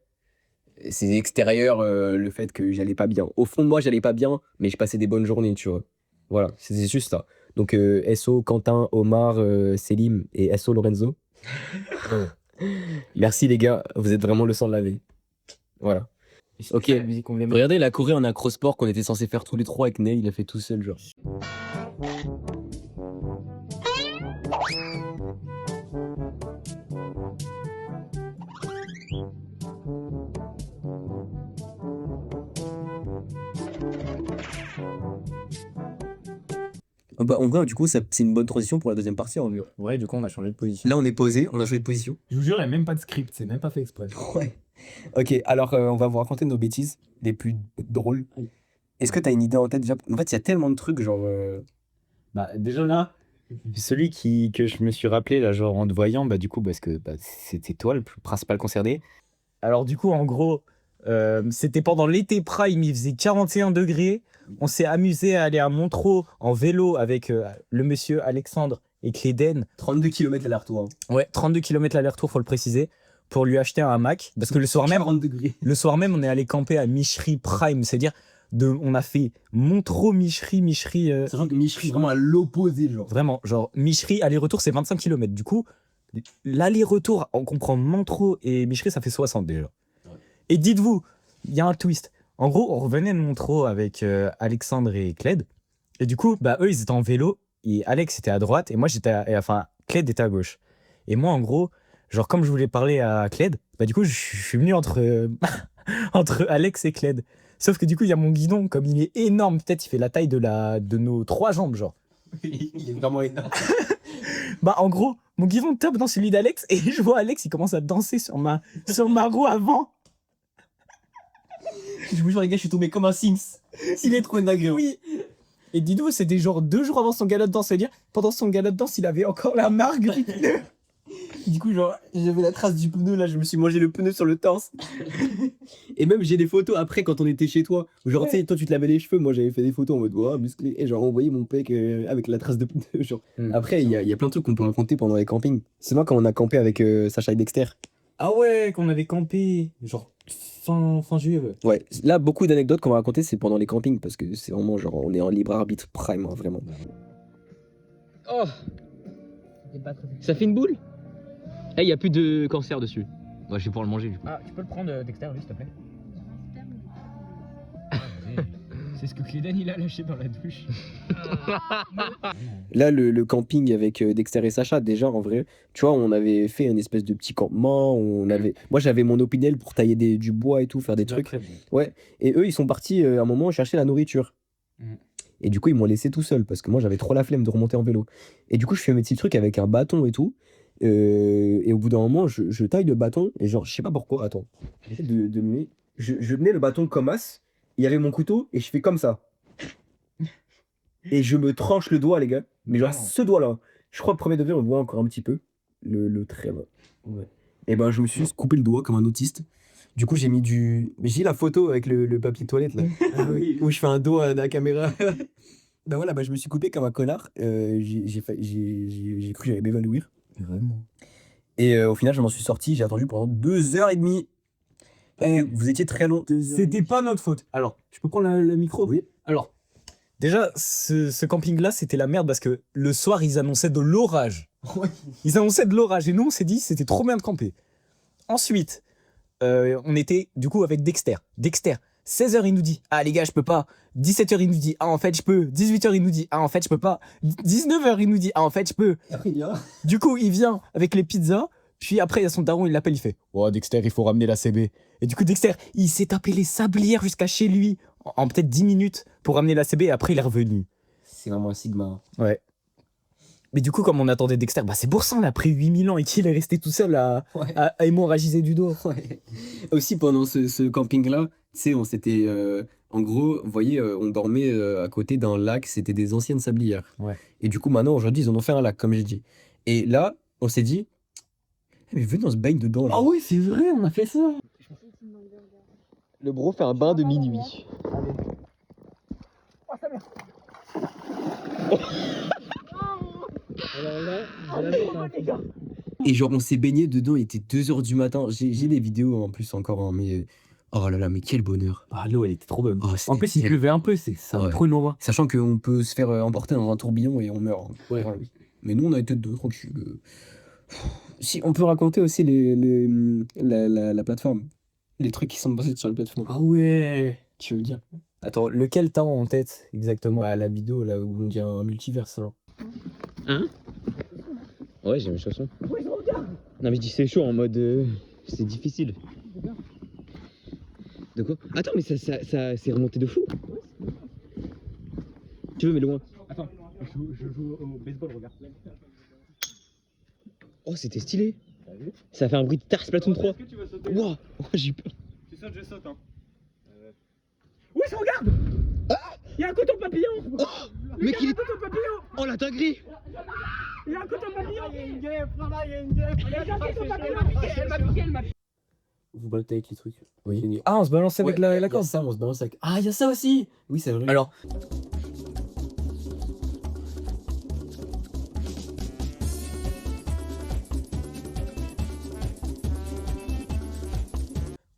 c'est extérieur, le fait que j'allais pas bien. Au fond de moi, j'allais pas bien, mais je passais des bonnes journées, tu vois. Voilà, c'est juste ça. Donc, SO, Quentin, Omar, Selim et SO, Lorenzo. Merci les gars, vous êtes vraiment le sang de la vie. Voilà. Ok. La musique qu'on voulait mettre. Regardez la Corée en acrosport qu'on était censé faire tous les trois avec Ney, il a fait tout seul, genre. Bah, en vrai, du coup, c'est une bonne transition pour la deuxième partie, en vrai. Ouais, du coup, on a changé de position. Là, on est posé, on a changé de position. Je vous jure, il n'y a même pas de script, c'est même pas fait exprès. Ouais. Ok, alors on va vous raconter nos bêtises les plus drôles. Est-ce que t'as une idée en tête déjà? En fait, il y a tellement de trucs, genre. Bah, déjà là, celui que je me suis rappelé, là, genre en te voyant, bah, du coup, parce que bah, c'était toi le principal concerné. Alors, du coup, en gros, c'était pendant l'été prime, il faisait 41 degrés. On s'est amusé à aller à Montreux en vélo avec le monsieur Alexandre et Cléden. 32 km l'aller-retour. Ouais, 32 km l'aller-retour, faut le préciser, pour lui acheter un hamac. Parce que le soir même, 40 degrés. le soir même, on est allé camper à Michery Prime, c'est-à-dire on a fait Montreux, Michery. Sachant que Michery, vraiment à l'opposé, genre. Vraiment, genre Michery, aller-retour, c'est 25 km. Du coup, l'aller-retour, on comprend Montreux et Michery, ça fait 60 déjà. Ouais. Et dites-vous, il y a un twist. En gros, on revenait de Montreux avec Alexandre et Cled. Et du coup, bah, eux, ils étaient en vélo. Et Alex était à droite. Et moi, enfin, Cled était à gauche. Et moi, en gros, genre, comme je voulais parler à Cled, bah, du coup, je suis venu entre, entre Alex et Cled. Sauf que du coup, il y a mon guidon, comme il est énorme, peut-être il fait la taille de nos 3 jambes, genre. Il est vraiment énorme. Bah, en gros, mon guidon tape dans celui d'Alex. Et je vois Alex, il commence à danser sur ma roue avant. Je vous jure, les gars, je suis tombé comme un Sims. Il est trop dingue. Oui. Et dites-vous, c'était genre 2 jours avant son gala de danse. C'est-à-dire, pendant son gala de danse, il avait encore la marque du pneu. Du coup, genre, j'avais la trace du pneu, là, je me suis mangé le pneu sur le torse. Et même, j'ai des photos après quand on était chez toi. Genre, ouais. Tu sais, toi, tu te lavais les cheveux, moi, j'avais fait des photos en mode, oh, musclé. Et genre, envoyé mon pec avec la trace de pneu. Genre. Après, il y a plein de trucs qu'on peut raconter pendant les campings. C'est moi quand on a campé avec Sacha et Dexter. Ah ouais, qu'on avait campé, genre fin juillet. Ouais, là, beaucoup d'anecdotes qu'on va raconter, c'est pendant les campings, parce que c'est vraiment genre, on est en libre arbitre prime, hein, vraiment. Oh, ça fait une boule? Eh, il n'y a plus de cancer dessus. Ouais, je vais pouvoir le manger du coup. Ah, tu peux le prendre Dexter, lui, s'il te plaît. C'est ce que Cléden il a lâché dans la douche. Là, le camping avec Dexter et Sacha, déjà, en vrai, tu vois, on avait fait une espèce de petit campement. Moi, j'avais mon opinel pour tailler du bois et tout, faire des trucs. Ouais. Et eux, ils sont partis à un moment chercher la nourriture. Et du coup, ils m'ont laissé tout seul parce que moi, j'avais trop la flemme de remonter en vélo. Et du coup, je fais mes petits trucs avec un bâton et tout. Et au bout d'un moment, je taille le bâton. Et genre, je sais pas pourquoi, attends. J'essaie de mener. Je menais le bâton comme as. Il y avait mon couteau et je fais comme ça. Et je me tranche le doigt, les gars. Mais genre, ce doigt-là. Je crois, premier degré, on le voit encore un petit peu. Le trait, là. Ouais. Et ben, je me suis coupé le doigt comme un autiste. Du coup, j'ai mis du. J'ai la photo avec le papier toilette, là. Où je fais un doigt à la caméra. Ben voilà, je me suis coupé comme un connard. J'ai cru que j'allais m'évanouir. Vraiment. Et au final, je m'en suis sorti. J'ai attendu pendant 2h30. Vous étiez très long. C'était pas notre faute. Alors, je peux prendre le micro? Oui. Alors, déjà, ce camping-là, c'était la merde parce que le soir, ils annonçaient de l'orage. Ils annonçaient de l'orage et nous, on s'est dit, c'était trop bien de camper. Ensuite, on était du coup avec Dexter. Dexter, 16h, il nous dit, ah les gars, je peux pas. 17h, il nous dit, ah en fait, je peux. 18h, il nous dit, ah en fait, je peux pas. 19h, il nous dit, ah en fait, je peux. Après, il y a. Du coup, il vient avec les pizzas. Puis après, il y a son daron, il l'appelle, il fait, oh Dexter, il faut ramener la CB. Et du coup, Dexter, il s'est tapé les sablières jusqu'à chez lui en peut-être 10 minutes pour ramener la CB et après, il est revenu. C'est vraiment un Sigma. Ouais. Mais du coup, comme on attendait Dexter, c'est pour ça, on a pris 8000 ans et qu'il est resté tout seul à hémorragiser du dos. Ouais. Aussi, pendant ce camping-là, tu sais, on s'était. En gros, vous voyez, on dormait à côté d'un lac, c'était des anciennes sablières. Ouais. Et du coup, maintenant, aujourd'hui, ils en ont fait un lac, comme j'ai dit. Et là, on s'est dit, mais venez, on se baigne dedans. Là. Ah oui, c'est vrai, on a fait ça. Le bro fait un bain de minuit. Et genre, on s'est baigné dedans, il était 2h du matin. J'ai des vidéos en plus encore, hein, mais. Oh là là, mais quel bonheur. Ah, l'eau, elle était trop bonne. Oh, En c'était plus, il tellement- pleuvait un peu, ça Ouais. trop une endroit. Sachant qu'on peut se faire emporter dans un tourbillon et on meurt. hein. Ouais. Mais nous, on a été deux, tranquille. Si, on peut raconter aussi la plateforme. Les trucs qui sont passés sur la plateforme. Ah ouais. Tu veux le dire? Attends, lequel t'as en tête exactement? La vidéo là où on dit un multiverse. Là. Ouais, j'ai mes chaussons. Non, mais je dis c'est chaud en mode. C'est difficile. De quoi? Attends, mais ça c'est remonté de fou. Tu veux, mais loin. Attends, je joue au baseball, regarde. Oh, c'était stylé. Ça fait un bruit de Tars Splatoon 3. Est-ce que tu veux sauter? Waouh, j'ai eu peur. Tu sautes, je saute. Hein. Oui, je regarde. Il y a un coton papillon. Mec, il est. coton papillon. Oh, la dinguerie. Il y a un coton papillon. Il y a une guêpe, il y a une guêpe. Il y a un coton papillon, elle m'a piqué. Vous battez avec les trucs. Oui. Ah, on se balançait avec la corde. Ça, on se balance avec. Ah, il y a ça aussi. Oui, c'est vrai. Alors,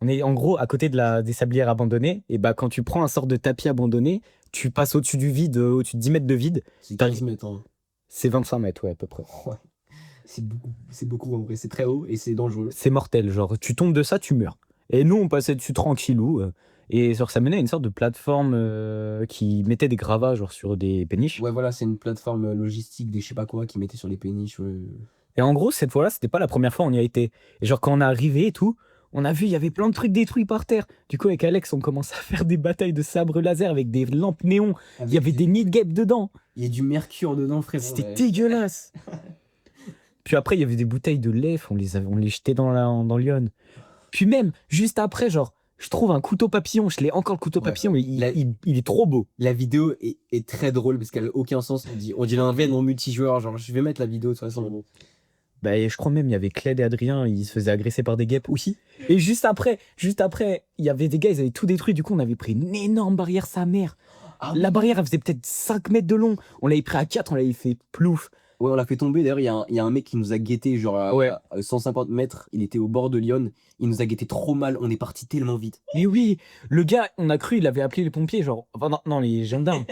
on est en gros à côté des sablières abandonnées. Et quand tu prends un sort de tapis abandonné, tu passes au-dessus du vide, au-dessus de 10 mètres de vide. C'est 15 mètres. Hein. C'est 25 mètres, ouais, à peu près. C'est beaucoup en vrai. C'est très haut et c'est dangereux. C'est mortel, genre tu tombes de ça, tu meurs. Et nous, on passait dessus tranquillou. Et genre, ça menait à une sorte de plateforme qui mettait des gravats genre sur des péniches. Ouais, voilà, c'est une plateforme logistique des je sais pas quoi qui mettait sur les péniches. Ouais. Et en gros, cette fois-là, c'était pas la première fois où on y a été. Et genre, quand on est arrivé et tout, on a vu, il y avait plein de trucs détruits par terre. Du coup, avec Alex, on commence à faire des batailles de sabres laser avec des lampes néons. Il y avait des nids de guêpes dedans. Il y a du mercure dedans, frère. C'était dégueulasse. Puis après, il y avait des bouteilles de lait, on les jetait dans l'Yonne. Puis même, juste après, genre, je trouve un couteau papillon, je l'ai encore le couteau Ouais. papillon, mais il est trop beau. La vidéo est très drôle parce qu'elle n'a aucun sens. On dit un VN en multijoueur. Genre, je vais mettre la vidéo de toute façon. Et je crois même, il y avait Cled et Adrien, ils se faisaient agresser par des guêpes aussi. Et juste après, il y avait des gars, ils avaient tout détruit. Du coup, on avait pris une énorme barrière, sa mère. La barrière, elle faisait peut-être 5 mètres de long. On l'avait pris à 4, on l'avait fait plouf. Ouais, on l'a fait tomber. D'ailleurs, il y a un mec qui nous a guetté, genre Ouais. à 150 mètres. Il était au bord de Lyon. Il nous a guetté trop mal. On est parti tellement vite. Mais oui, le gars, on a cru, il avait appelé les pompiers, genre, enfin non, les gendarmes.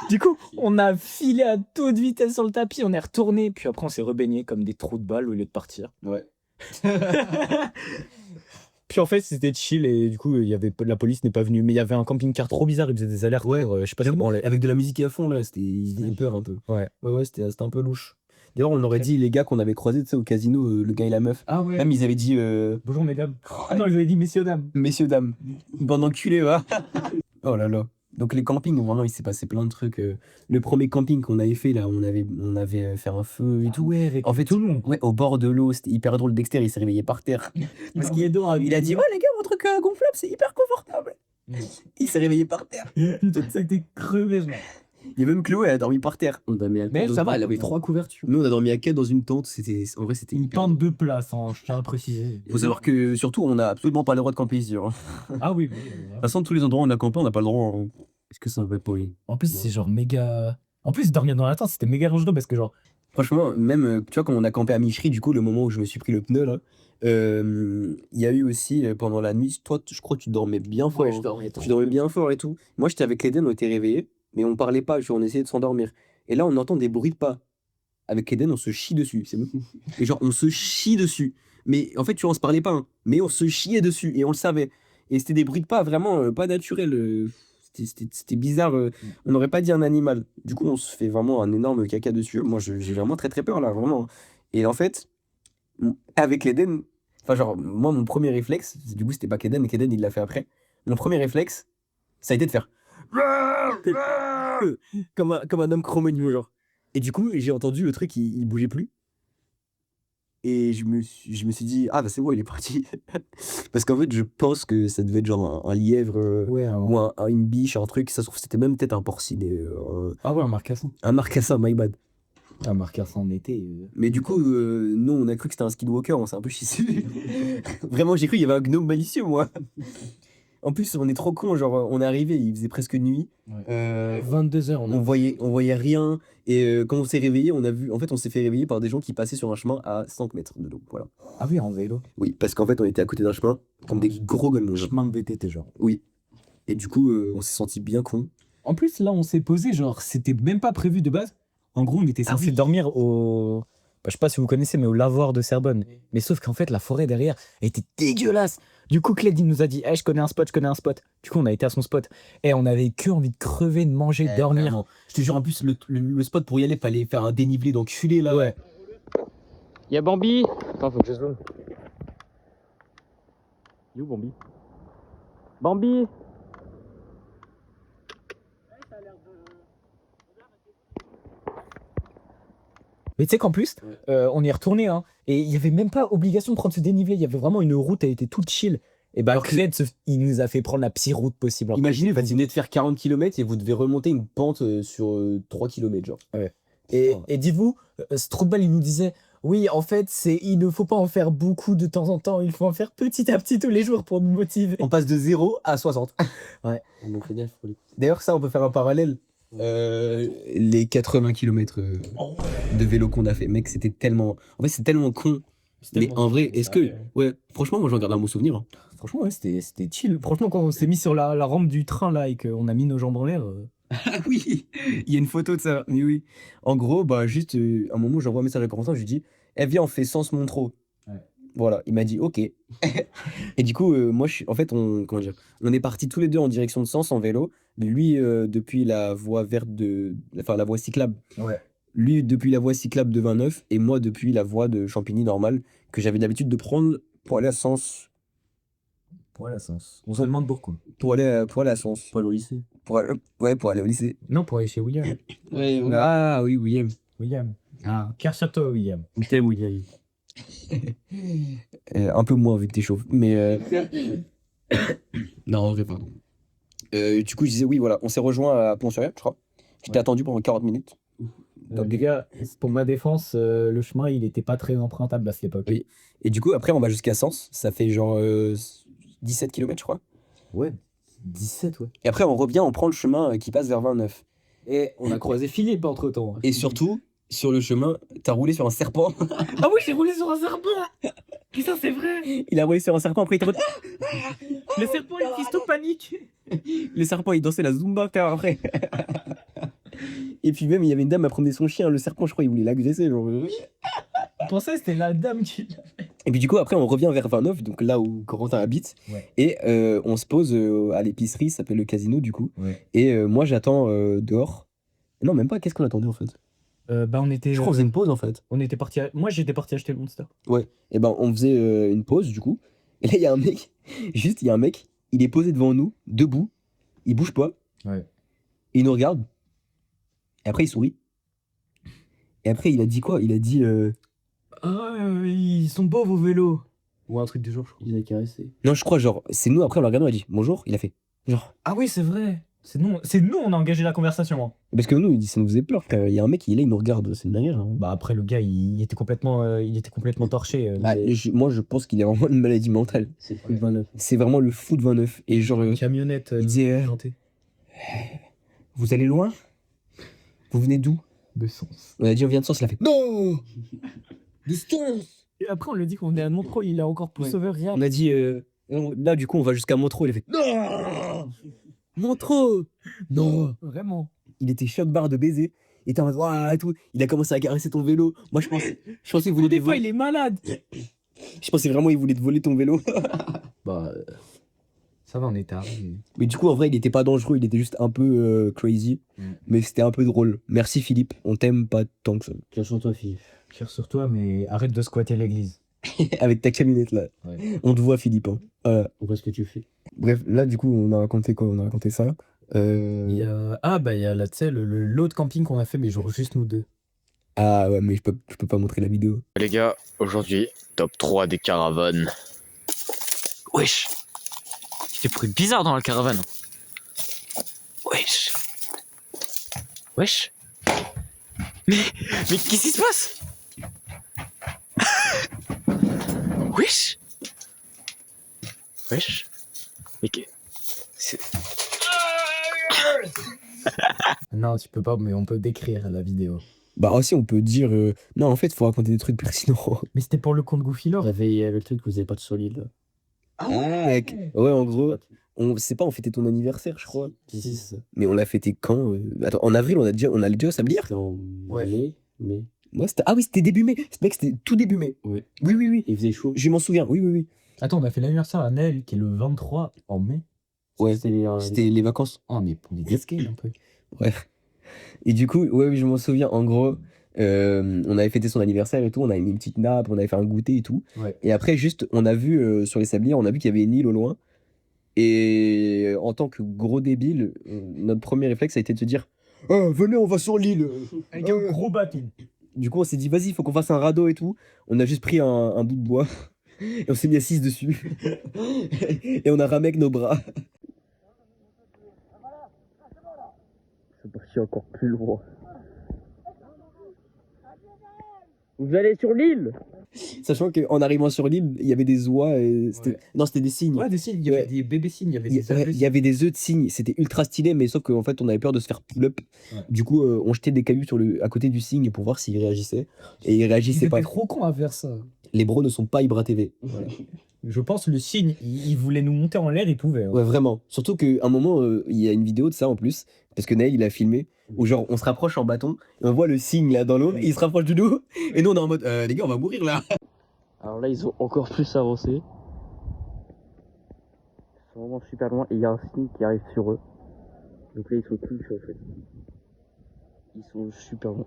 Du coup, on a filé à toute vitesse sur le tapis, on est retourné, puis après on s'est rebaigné comme des trous de balles au lieu de partir. Ouais. Puis en fait, c'était chill et du coup, la police n'est pas venue, mais il y avait un camping-car trop bizarre, il faisait des alertes. Ouais. Je sais pas si bon, Avec de la musique à fond, là. Il faisait peur un peu. Ouais. Ouais, c'était un peu louche. D'ailleurs, on aurait dit les gars qu'on avait croisés, tu sais, au casino, le gars et la meuf. Ah ouais. Même, ils avaient dit Bonjour mesdames. Ah non, ils avaient dit messieurs dames. messieurs, dames. Bande d'enculés, va. Oh là là. Donc, les campings, vraiment, il s'est passé plein de trucs. Le premier camping qu'on avait fait, là, on avait fait un feu et tout. Ouais, avec En fait, tout le monde. Ouais, au bord de l'eau, c'était hyper drôle. Dexter, il s'est réveillé par terre. Parce qu'il est adorable. Il a dit, ouais, les gars, votre truc gonflable, c'est hyper confortable. Il s'est réveillé par terre. Putain, ça a été crevé, genre. Il y a même Chloé, elle a dormi par terre. On dormait à Mais ça va, elle avait 3 couvertures. Nous, on a dormi à 4 dans une tente. En vrai, c'était Une hyper tente de place, hein, je tiens à préciser. Faut savoir que, surtout, on n'a absolument pas le droit de camper ici. hein. Ah oui, De toute façon, tous les endroits où on a campé, on n'a pas le droit. hein. Est-ce que ça va pas y En plus, c'est genre méga. En plus, dormir dans la tente, c'était méga dangereux parce que, genre, Franchement, même, tu vois, quand on a campé à Michery, du coup, le moment où je me suis pris le pneu, là, il y a eu aussi, pendant la nuit, toi, je crois que tu dormais bien fort. hein. dormais Tu dormais bien fort et tout. Moi, j'étais avec Eden, on était réveillés, mais on parlait pas, on essayait de s'endormir. Et là, on entend des bruits de pas. Avec Eden, on se chie dessus. C'est bon. Et genre, on se chie dessus. Mais en fait, tu vois, on se parlait pas, hein, mais on se chiait dessus et on le savait. Et c'était des bruits de pas vraiment pas naturels. C'était bizarre. On n'aurait pas dit un animal. Du coup, on se fait vraiment un énorme caca dessus. Moi, j'ai vraiment très très peur là, vraiment. Et en fait, avec l'Eden, enfin, genre, moi, mon premier réflexe, du coup, c'était pas qu'Eden, mais qu'Eden, il l'a fait après. Mon premier réflexe, ça a été de faire comme un homme cro-magnon, genre. Et du coup, j'ai entendu le truc, il bougeait plus. Et je me suis dit, ah bah c'est bon, il est parti. Parce qu'en fait, je pense que ça devait être genre un lièvre ouais, ou une biche, un truc. Ça se trouve, c'était même peut-être un porcinet. ah ouais, un marcassin. Un marcassin, my bad. Un marcassin en été. Mais du coup, nous, on a cru que c'était un skinwalker, on s'est un peu chissé. Vraiment, j'ai cru qu'il y avait un gnome malicieux, moi. En plus, on est trop cons, genre, on est arrivé, il faisait presque nuit. 22h, On voyait rien. Et quand on s'est réveillé, on s'est fait réveiller par des gens qui passaient sur un chemin à 5 mètres de nous. Voilà. Ah oui, en vélo. Oui, parce qu'en fait, on était à côté d'un chemin, comme des gros golemons. Chemin de VTT, genre. Oui. Et du coup, on s'est senti bien con. En plus, là, on s'est posé, genre, c'était même pas prévu de base. En gros, on était censé dormir au. Bah, je sais pas si vous connaissez, mais au lavoir de Cerbonne. Mais sauf qu'en fait, la forêt derrière était dégueulasse. Du coup, Cled, il nous a dit, je connais un spot, je connais un spot. Du coup, on a été à son spot. Et on avait que envie de crever, de manger, de dormir. Vraiment. Je te jure, en plus, le spot pour y aller, fallait faire un dénivelé d'enculé là. Ouais. Y'a Bambi. Attends, faut que je zoome. Il est où Bambi? Bambi. Mais tu sais qu'en plus, on y est retourné, hein, et il y avait même pas obligation de prendre ce dénivelé. Il y avait vraiment une route, elle était toute chill. Et bah, Cled, il nous a fait prendre la pire route possible. Imaginez, vous venez de faire 40 km et vous devez remonter une pente sur 3 km, genre. Ouais. Et dites-vous, Stroubal, il nous disait, oui, en fait, il ne faut pas en faire beaucoup de temps en temps, il faut en faire petit à petit tous les jours pour nous motiver. On passe de 0 à 60. Ouais. On fait gaffe pour les... D'ailleurs, ça, on peut faire un parallèle. Les 80 km de vélo qu'on a fait, mec, c'était tellement. En fait, c'est tellement con. Mais en vrai, est-ce que. Ouais, franchement, moi, j'en garde un bon souvenir. hein. Franchement, ouais, c'était chill. Franchement, quand on s'est mis sur la rampe du train, là, et qu'on a mis nos jambes en l'air. Ah oui, il y a une photo de ça. Mais oui. En gros, bah, juste, un moment, j'envoie un message à Corentin, je lui dis, viens, on fait sens Montreux. Ouais. Voilà, il m'a dit, ok. Et du coup, moi, en fait, comment dire, on est partis tous les deux en direction de Sens en vélo. Lui, depuis la voie verte enfin, la voie cyclable. Ouais. Lui, depuis la voie cyclable de 29, et moi, depuis la voie de Champigny normale, que j'avais l'habitude de prendre pour aller à Sens. Pour aller à Sens. On se demande pourquoi. Pour aller à Sens. Pas au lycée. Pour aller au lycée. Non, pour aller chez William. Ouais, Ah oui, William. William. Ah, Carte-sur-toi, William. T'aimes William. Un peu moins vu que t'es chauve, mais non, en vrai, pardon. Du coup, je disais, oui, voilà, on s'est rejoint à Pont-sur-Yonne, je crois. J'étais attendu pendant 40 minutes. Les gars, pour ma défense, le chemin, il était pas très empruntable à cette époque. Oui. Et du coup, après, on va jusqu'à Sens. Ça fait genre 17 km, je crois. Ouais, 17, ouais. Et après, on revient, on prend le chemin qui passe vers 29. Et on a croisé Philippe entre-temps. Et surtout, sur le chemin, t'as roulé sur un serpent. Ah oui, j'ai roulé sur un serpent. Putain, c'est vrai. Il a roulé sur un serpent, après il était en mode... Le serpent, il fisto panique. Le serpent, il dansait la Zumba après. Et puis même, il y avait une dame à promener son chien. Le serpent, je crois, il voulait l'agresser. Genre... Je pensais que c'était la dame qui... Et puis du coup, après, on revient vers 29, donc là où Corentin habite. Ouais. Et on se pose à l'épicerie, ça s'appelle le Casino, du coup. Ouais. Et moi, j'attends dehors. Non, même pas, qu'est-ce qu'on attendait en fait? Bah, on était... Je crois qu'on faisait une pause en fait. On était parti... Moi, j'étais parti acheter le Monster. Ouais. Et ben, on faisait une pause, du coup. Et là, il y a un mec, juste, il y a un mec, il est posé devant nous, debout, il bouge pas. Ouais. Et il nous regarde. Et après, il sourit. Et après, il a dit quoi? Il a dit... Ah, ils sont beaux vos vélos. Ou un truc du genre, je crois. Il a caressé. Non, je crois, genre, c'est nous, après, on l'a regardé, on a dit bonjour. Il a fait genre, Ah oui, c'est vrai. C'est nous, on a engagé la conversation. Hein. Parce que nous, ça nous faisait peur, frère. Il y a un mec, il est là, il nous regarde, c'est une dinguerie. Hein. Bah après, le gars, il était complètement torché. Bah, moi, je pense qu'il a vraiment une maladie mentale. C'est le foot 29. C'est vraiment le foot 29. Et genre, Camionnette. il disait vous allez loin? Vous venez d'où? De sens. On a dit on vient de Sens, il a fait non! De Sens! Et après, on lui a dit qu'on venait à Montreux, il a encore plus sauvé rien. On a dit là, du coup, on va jusqu'à Montreux. Il a fait non! Montreux! Non! Vraiment. Il était choc barre de baiser. Il était en mode ouah et tout. Il a commencé à caresser ton vélo. Moi, je pensais qu'il voulait Des fois, il est malade. Je pensais vraiment qu'il voulait te voler ton vélo. Bah, ça va, on est arrivé. Mais du coup, en vrai, il était pas dangereux. Il était juste un peu crazy. Mais c'était un peu drôle. Merci Philippe. On t'aime pas tant que ça. Tiens sur toi, Philippe. Tire sur toi, mais arrête de squatter l'église. Avec ta camionnette là. Ouais. On te voit Philippe. Hein. On voit ce que tu fais. Bref, là, du coup, on a raconté quoi? On a raconté ça. Il y a... Ah, bah, il y a là, tu sais, l'autre camping qu'on a fait, mais genre juste nous deux. Ah ouais, mais je peux pas montrer la vidéo. Les gars, aujourd'hui, top 3 des caravanes. Wesh. Il fait bruit bizarre dans la caravane. Wesh. Wesh. Mais qu'est-ce qui se passe? Wesh. Wesh. Mais Non, tu peux pas, mais on peut décrire la vidéo. Bah aussi, on peut dire... Non, en fait, faut raconter des trucs pertinents. Mais c'était pour le compte Goofy Lore. Réveillez le truc, vous avez pas de solide. Ouais, en gros, on fêtait ton anniversaire, je crois. Si, c'est ça. Mais on l'a fêté quand? Attends, en avril, on a déjà au Sablière? C'était en Ouais. mai. Ouais, ah oui, c'était début mai. Mec, c'était tout début mai. Oui. Oui. Il faisait chaud. Je m'en souviens, oui. Attends, on a fait l'anniversaire à Nel, qui est le 23 en mai. Ouais, C'était c'était les vacances. Oh, mais pour des gasquets un peu. Bref. Et du coup, oui, je m'en souviens. En gros, on avait fêté son anniversaire et tout. On avait mis une petite nappe, on avait fait un goûter et tout. Ouais. Et après, juste, on a vu sur les sabliers, on a vu qu'il y avait une île au loin. Et en tant que gros débile, notre premier réflexe a été de se dire venez, on va sur l'île. Avec un gros bâton. Du coup, on s'est dit vas-y, faut qu'on fasse un radeau et tout. On a juste pris un bout de bois et on s'est mis à 6 dessus. Et on a ramé avec nos bras. C'est parti encore plus loin. Vous allez sur l'île? Sachant qu'en arrivant sur l'île, il y avait des oies. Et c'était... Ouais. Non, c'était des cygnes. Ouais, des signes, il y avait Ouais. des bébés signes, il y avait Il y, des ouais, il y avait des œufs de cygne, c'était ultra stylé, mais sauf qu'en fait on avait peur de se faire pull-up. Ouais. Du coup, on jetait des cailloux à côté du cygne pour voir s'il réagissait. Et il réagissait Ils pas. étaient trop cons à faire ça. Les bros ne sont pas Ibra TV. Je pense le signe, il voulait nous monter en l'air, il pouvait. Hein. Ouais, vraiment. Surtout qu'à un moment, il y a une vidéo de ça en plus, parce que Naël il a filmé, où genre on se rapproche en bâton, et on voit le cygne là dans l'eau, et il se rapproche de nous, et nous on est en mode les gars, on va mourir là. Alors là, ils ont encore plus avancé. Ils sont vraiment super loin et il y a un signe qui arrive sur eux. Donc là, ils sont plus en fait. Ils sont super loin.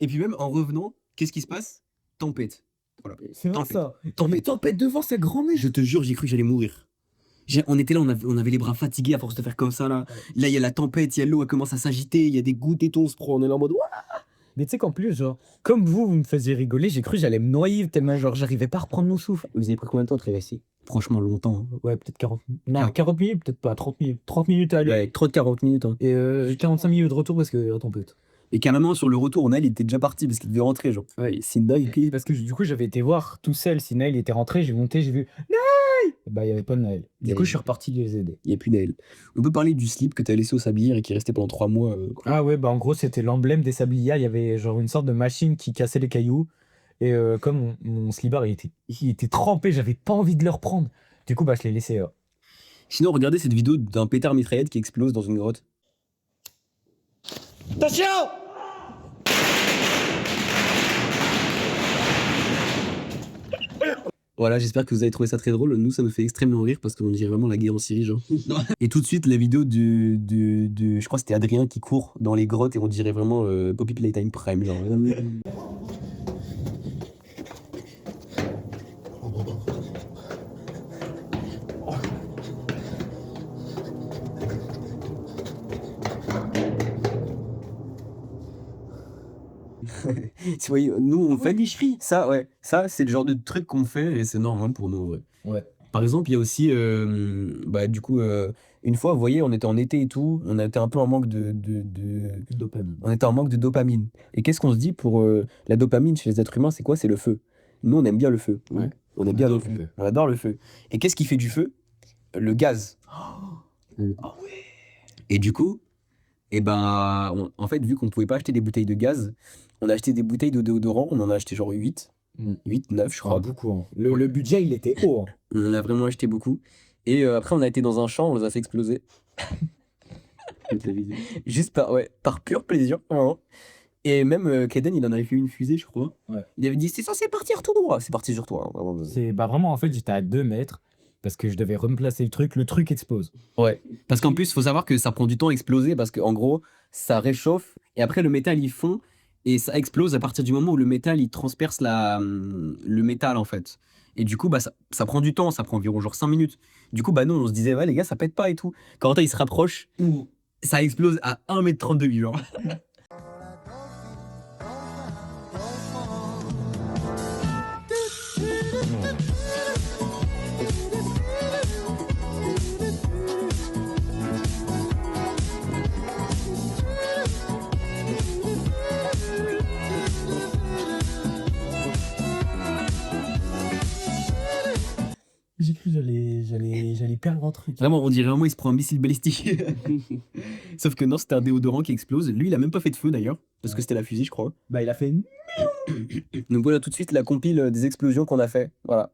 Et puis même en revenant, qu'est-ce qui se passe? Tempête. Voilà. C'est vrai Tempête. ça. Tempête devant sa grand-mère. Je te jure, j'ai cru que j'allais mourir. On était là, on avait les bras fatigués à force de faire comme ça là. Là, il y a la tempête, il y a l'eau, elle commence à s'agiter, il y a des gouttes et tout, on se prend, on est là en mode. Mais tu sais qu'en plus, genre, comme vous me faisiez rigoler, j'ai cru que j'allais me noyer tellement, genre, j'arrivais pas à reprendre mon souffle. Vous avez pris combien de temps de traverser? Franchement, longtemps. Ouais, peut-être 40 minutes. Non, 40 minutes, peut-être pas, 30 minutes. 30 minutes à aller. Ouais, trop de 40 minutes. Hein. Et 45 minutes de retour parce que, attends, peut-être. Et carrément, sur le retour, Naël il était déjà parti parce qu'il devait rentrer, genre. Ouais, c'est une dingue. Parce que du coup, j'avais été voir tout seul si Naël était rentré, j'ai monté, j'ai vu Naël. Bah, il y avait pas de Naël. Du coup, je suis reparti les aider. Il n'y a plus Naël. On peut parler du slip que t'as laissé au sablière et qui est resté pendant 3 mois. Ah ouais, bah en gros, c'était l'emblème des sabliers. Il y avait genre une sorte de machine qui cassait les cailloux. Et comme mon slibard, il était trempé, j'avais pas envie de le reprendre. Du coup, bah, je l'ai laissé. Sinon, regardez cette vidéo d'un pétard mitraillette qui explose dans une grotte. Attention! Voilà, j'espère que vous avez trouvé ça très drôle. Nous, ça nous fait extrêmement rire parce qu'on dirait vraiment la guerre en Syrie, genre. Et tout de suite, la vidéo je crois que c'était Adrien qui court dans les grottes et on dirait vraiment Poppy Playtime Prime, genre. Vous voyez, nous on fait ça, ouais. Ça, c'est le genre de truc qu'on fait et c'est normal pour nous, ouais. Ouais. Par exemple, il y a aussi, bah, du coup, une fois, vous voyez, on était en été et tout, on était un peu en manque de Dopamine. on était en manque de dopamine. Et qu'est-ce qu'on se dit pour la dopamine chez les êtres humains, c'est quoi? C'est le feu. Nous, on aime bien le feu. Ouais. On aime bien adore le le feu. feu. On adore le feu. Et qu'est-ce qui fait du feu? Le gaz. Et du coup, eh ben, en fait, vu qu'on pouvait pas acheter des bouteilles de gaz, on a acheté des bouteilles de déodorant, on en a acheté genre 8, Mm. 8, 9, je Ah, crois. beaucoup. Hein. Le budget, il était haut. Hein. On en a vraiment acheté beaucoup. Et après, on a été dans un champ, on les a fait exploser. Juste par, ouais, par pur plaisir. Vraiment. Et même Kaden, il en avait fait une fusée, je crois. Ouais. Il avait dit, c'est censé partir tout droit. C'est parti sur toi. Hein, vraiment. C'est vraiment, en fait, j'étais à 2 mètres parce que je devais replacer le truc explose. Ouais. Parce qu'en plus, il faut savoir que ça prend du temps à exploser parce qu'en gros, ça réchauffe et après, le métal, il fond et ça explose à partir du moment où le métal, il transperce le métal, en fait. Et du coup, bah, ça prend du temps, ça prend environ genre 5 minutes. Du coup, bah, nous, on se disait, ouais, les gars, ça pète pas et tout. Quand il se rapproche, ça explose à 1,32 m, genre. J'ai cru que j'allais perdre un truc. Vraiment, on dirait vraiment, il se prend un missile balistique. Sauf que non, c'était un déodorant qui explose. Lui, il a même pas fait de feu d'ailleurs, parce que c'était la fusée, je crois. Bah, il a fait une... Donc voilà tout de suite la compile des explosions qu'on a fait. Voilà.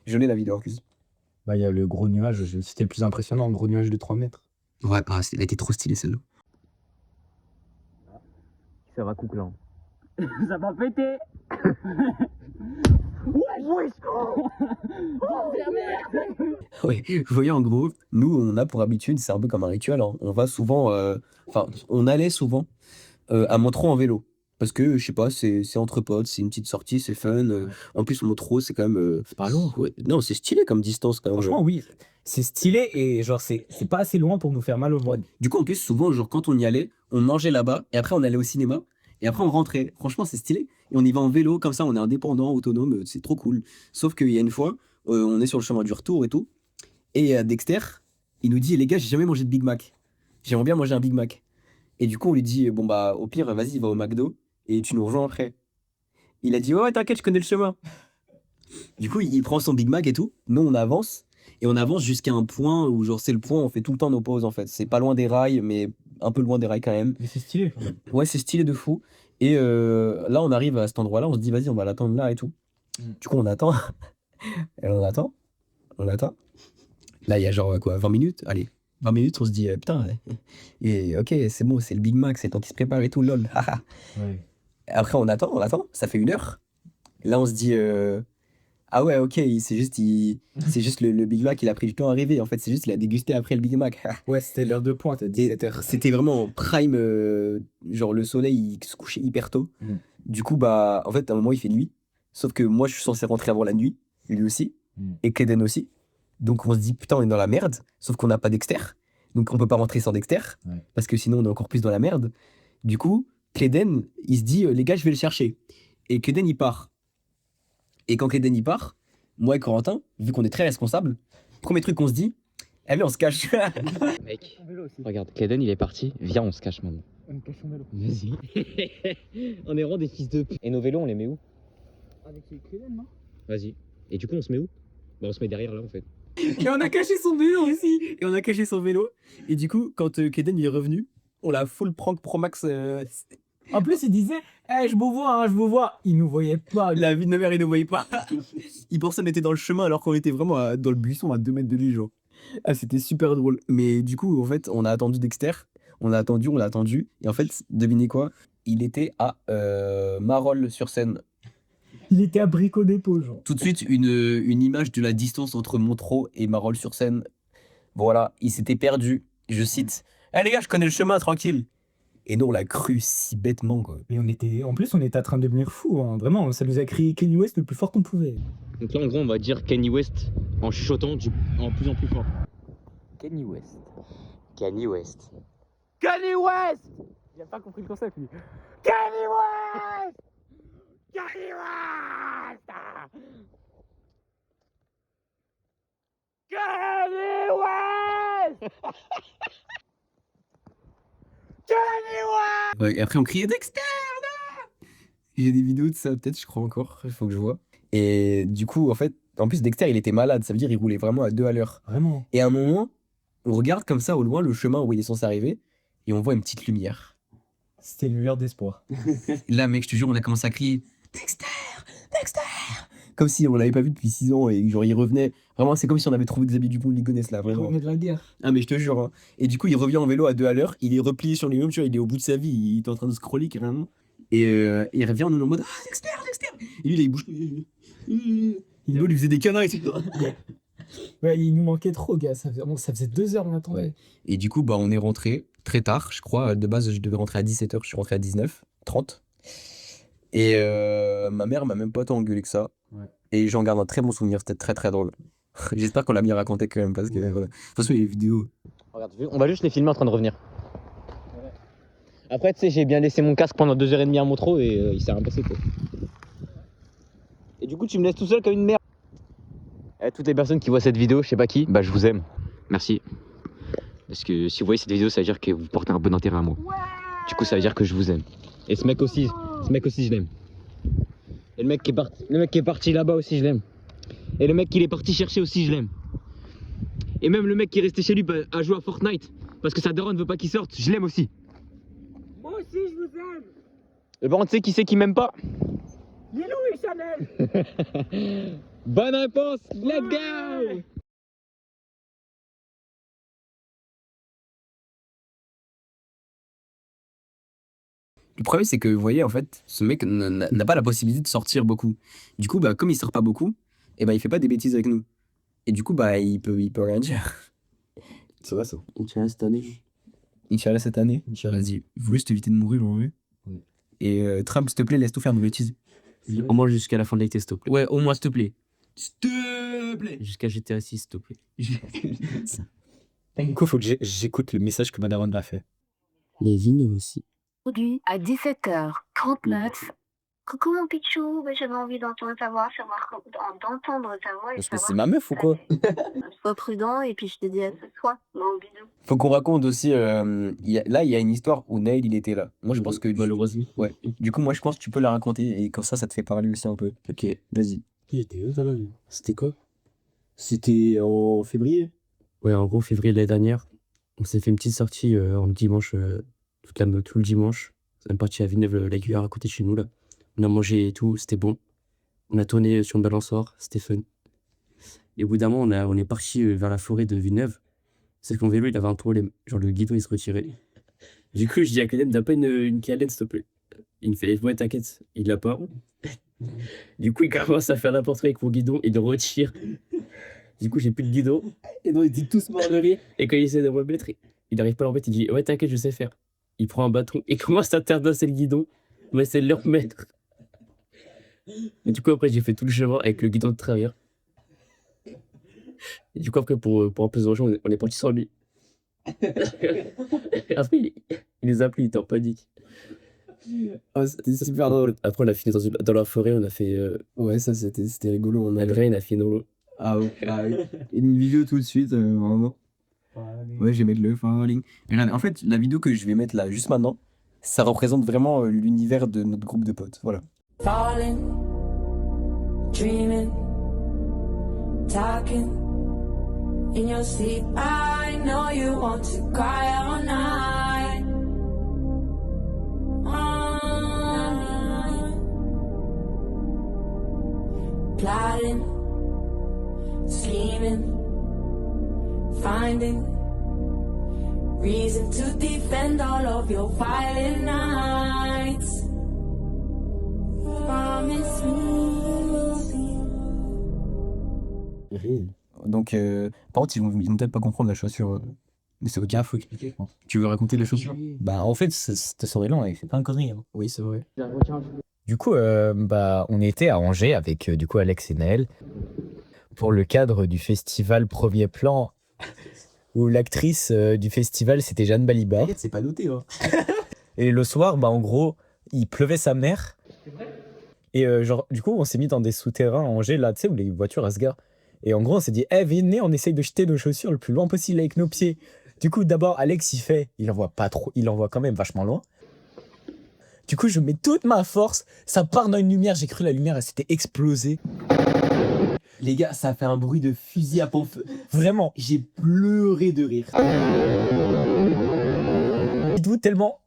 Je l'ai la vidéo en plus. Bah, il y a le gros nuage, c'était le plus impressionnant, le gros nuage de 3 mètres. Ouais, bah, elle a été trop stylée celle-là. Ça va coucler. Hein. Ça va péter. Ouais, vous voyez en gros, nous on a pour habitude, c'est un peu comme un rituel, hein. On va souvent, enfin, on allait souvent à Montreux en vélo. Parce que, je sais pas, c'est entre potes, c'est une petite sortie, c'est fun. En plus, Montreux, c'est quand même. C'est pas loin. Ouais, non, c'est stylé comme distance quand même. Franchement, oui. C'est stylé et genre, c'est pas assez loin pour nous faire mal au doigt. Du coup, en plus, souvent, genre, quand on y allait, on mangeait là-bas, et après, on allait au cinéma, et après, on rentrait. Franchement, c'est stylé. Et on y va en vélo, comme ça, on est indépendant, autonome, c'est trop cool. Sauf qu'il y a une fois, on est sur le chemin du retour et tout, et Dexter, il nous dit, les gars, j'ai jamais mangé de Big Mac. J'aimerais bien manger un Big Mac. Et du coup, on lui dit, bon, bah, au pire, vas-y, va au McDo, et tu nous rejoins après. Il a dit, ouais, t'inquiète, je connais le chemin. Du coup, il prend son Big Mac et tout. Nous, on avance. Et on avance jusqu'à un point où, genre, c'est le point où on fait tout le temps nos pauses, en fait. C'est pas loin des rails, mais un peu loin des rails quand même. Mais c'est stylé. Ouais, c'est stylé de fou. Et là, on arrive à cet endroit-là, on se dit, vas-y, on va l'attendre là et tout. Du coup, on attend. Et on attend. On attend. Là, il y a genre, quoi, 20 minutes? Allez, 20 minutes, on se dit, putain. Et ok, c'est bon, c'est le Big Mac, c'est le temps qui se prépare et tout, lol. haha. Ouais. Après, on attend, ça fait 1 heure. Et là, on se dit, ah ouais, ok, c'est juste le Big Mac, il a pris du temps à arriver. En fait, c'est juste qu'il a dégusté après le Big Mac. Ouais, c'était l'heure de pointe, à 17h. C'était vraiment en prime, genre le soleil, il se couchait hyper tôt. Du coup, bah, en fait, à un moment, il fait nuit. Sauf que moi, je suis censé rentrer avant la nuit, lui aussi, et Kaden aussi. Donc, on se dit, putain, on est dans la merde. Sauf qu'on n'a pas Dexter. Donc, on peut pas rentrer sans Dexter, parce que sinon, on est encore plus dans la merde. Du coup, Kaden, il se dit, les gars, je vais le chercher. Et Kaden, il part. Et quand Kaden, il part, moi et Corentin, vu qu'on est très responsables, premier truc qu'on se dit, eh bien, on se cache. Mec, regarde, Kaden il est parti. Viens, on se cache maintenant. On cache son vélo. Vas-y. On est vraiment des fils de p. Et nos vélos, on les met où? Avec les clés, non? Vas-y. Et du coup, on se met où? Bah, on se met derrière là en fait. Et on a caché son vélo aussi. Et on a caché son vélo. Et du coup, quand Kaden il est revenu, on l'a full prank pro max. En plus, il disait, je vous vois, hein, je vous vois. Il nous voyait pas. La vie de ma mère, il ne voyait pas. Il pensait qu'on était dans le chemin alors qu'on était vraiment dans le buisson à 2 mètres de lui, genre. Ah, c'était super drôle. Mais du coup, en fait, on a attendu Dexter. On l'a attendu. Et en fait, devinez quoi? Il était à Marolles-sur-Seine. Il était à Brico Dépôt, genre. Tout de suite, une image de la distance entre Montreux et Marolles-sur-Seine. Voilà, il s'était perdu. Je cite, eh les gars, je connais le chemin, tranquille. Et nous, on l'a cru si bêtement, quoi. Et en plus, on était en train de devenir fous, hein. Vraiment, ça nous a crié Kanye West le plus fort qu'on pouvait. Donc là, en gros, on va dire Kanye West en chuchotant en plus en plus fort. Kanye West. Kanye West. Kanye West. Il a pas compris le concept, lui. Kanye West. Kanye West. Ouais, et après, on criait Dexter, non. J'ai des vidéos de ça, peut-être, je crois encore. Il faut que je vois. Et du coup, en fait, en plus, Dexter, il était malade. Ça veut dire il roulait vraiment à 2 à l'heure. Vraiment. Et à un moment, on regarde comme ça au loin le chemin où il est censé arriver et on voit une petite lumière. C'était une lueur d'espoir. Là, mec, je te jure, on a commencé à crier Dexter, Dexter, comme si on l'avait pas vu depuis 6 ans et genre il revenait. Vraiment, c'est comme si on avait trouvé Xavier Dupont de Ligonnès là, vraiment. de la guerre. Ah, mais je te jure. Hein. Et du coup, il revient en vélo à 2 à l'heure. Il est replié sur lui-même, tu vois, il est au bout de sa vie. Il est en train de scroller carrément. Et il revient en nous en mode ah, Dexter, Dexter. Et lui, là, il bouge. Il lui faisait des canards, etc. Ouais, il nous manquait trop, gars. Ça faisait 2 heures, on attendait. Ouais. Et du coup, bah, on est rentré très tard, je crois. De base, je devais rentrer à 17h, je suis rentré à 19h30. Et ma mère m'a même pas tant engueulé que ça. Ouais. Et j'en garde un très bon souvenir, c'était très très drôle. J'espère qu'on l'a bien raconté quand même, parce que voilà. De toute façon, il y a les vidéos. Regarde, on va juste les filmer en train de revenir. Après, tu sais, j'ai bien laissé mon casque pendant 2h30 à Montreux et il s'est rien passé, quoi. Et du coup, tu me laisses tout seul comme une merde. Et toutes les personnes qui voient cette vidéo, je sais pas qui, bah je vous aime. Merci. Parce que si vous voyez cette vidéo, ça veut dire que vous portez un bon intérêt à moi. Du coup, ça veut dire que je vous aime. Et ce mec aussi, je l'aime. Et le mec qui est parti là-bas aussi, je l'aime. Et le mec qui est parti chercher aussi, je l'aime. Et même le mec qui est resté chez lui à jouer à Fortnite parce que sa daronne veut pas qu'il sorte, je l'aime aussi. Moi aussi, je vous aime. Et bon, tu sais qui c'est qui m'aime pas? Lilou et Chanel. Bonne réponse, let's go. Le problème, c'est que, vous voyez, en fait, ce mec n'a pas la possibilité de sortir beaucoup. Du coup, bah, comme il sort pas beaucoup, et bah, il fait pas des bêtises avec nous. Et du coup, bah, il peut rien dire. Ça va, ça. Inch'Allah, cette année. Inch'Allah, cette année. Vas-y, il faut juste éviter de mourir, en vrai. Ouais. Et Trump, s'il te plaît, laisse tout faire nos bêtises. Au moins jusqu'à la fin de l'été, s'il te plaît. Ouais, au moins, s'il te plaît. S'il te plaît. Jusqu'à GTA 6, s'il te plaît. Du coup, faut que j'écoute le message que Madame m'a fait. Les vignes aussi. Aujourd'hui, à 17h39. Coucou mon pichou, j'avais envie d'entendre ta voix, d'entendre ta voix et Parce que savoir c'est ma meuf ou quoi? Sois prudent et puis je te dis à ce soir. Bon, bisous. Faut qu'on raconte aussi. Là, il y a une histoire où Nail, il était là. Moi, je pense que. Malheureusement. Ouais. Du coup, moi, je pense que tu peux la raconter et comme ça te fait parler aussi un peu. Ok. Vas-y. Il était où, ça, là? C'était quoi? C'était en février. Ouais, en gros, février de l'année dernière, on s'est fait une petite sortie en dimanche, tout le dimanche. On est parti à Villeneuve-l'Aiguillard à côté de chez nous, là. On a mangé et tout, c'était bon. On a tourné sur une balançoire, c'était fun. Et au bout d'un moment, on est parti vers la forêt de Villeneuve. C'est qu'on vélo, il avait un problème. Genre, le guidon, il se retirait. Du coup, je dis à Clem, t'as pas une câlette, s'il te plaît? Il me fait, ouais, t'inquiète, il l'a pas. Du coup, il commence à faire n'importe quoi avec mon guidon, il le retire. Du coup, j'ai plus de guidon. Et donc, on était tous morts de rire. Et quand il essaie de remettre, il n'arrive pas à le remettre, il dit, ouais, t'inquiète, je sais faire. Il prend un bâton et commence à terdasser le guidon. On va essayer de le remettre. Et du coup, après, j'ai fait tout le chemin avec le guidon de travers. Et du coup, après, pour un peu se rejoindre, on est parti sans lui. Après, il les a appelés, il était en panique. Oh, c'était super drôle. Après, on a fini dans la forêt, on a fait. Ouais, ça, c'était rigolo. On a Alvin, on a fini dans l'eau. Ah ouais. Une vidéo tout de suite, vraiment. Ouais, je vais mettre le falling. Et là, en fait, la vidéo que je vais mettre là, juste maintenant, ça représente vraiment l'univers de notre groupe de potes. Voilà. Falling, dreaming, talking in your sleep. I know you want to cry all night. Plotting, scheming, finding reason to defend all of your violent nights. Promise me. Donc, par contre, ils vont peut-être pas comprendre la chaussure. Mais c'est ok. Faut expliquer, je pense. Tu veux raconter la chaussure? Bah, en fait, cette soirée-là, c'est pas une connerie. Hein. Oui, c'est vrai. Du coup, on était à Angers avec du coup Alex et Naël pour le cadre du festival Premier Plan où l'actrice du festival c'était Jeanne Balibar. C'est pas noté, hein. Et le soir, en gros, il pleuvait sa mère. Et du coup, on s'est mis dans des souterrains à Angers, là, tu sais, où les voitures elles se garent. Et en gros, on s'est dit, venez, on essaye de jeter nos chaussures le plus loin possible avec nos pieds. Du coup, d'abord, Alex, il envoie pas trop, il envoie quand même vachement loin. Du coup, je mets toute ma force, ça part dans une lumière, j'ai cru la lumière, elle s'était explosée. Les gars, ça a fait un bruit de fusil à pompe. Vraiment. J'ai pleuré de rire. Dites-vous, tellement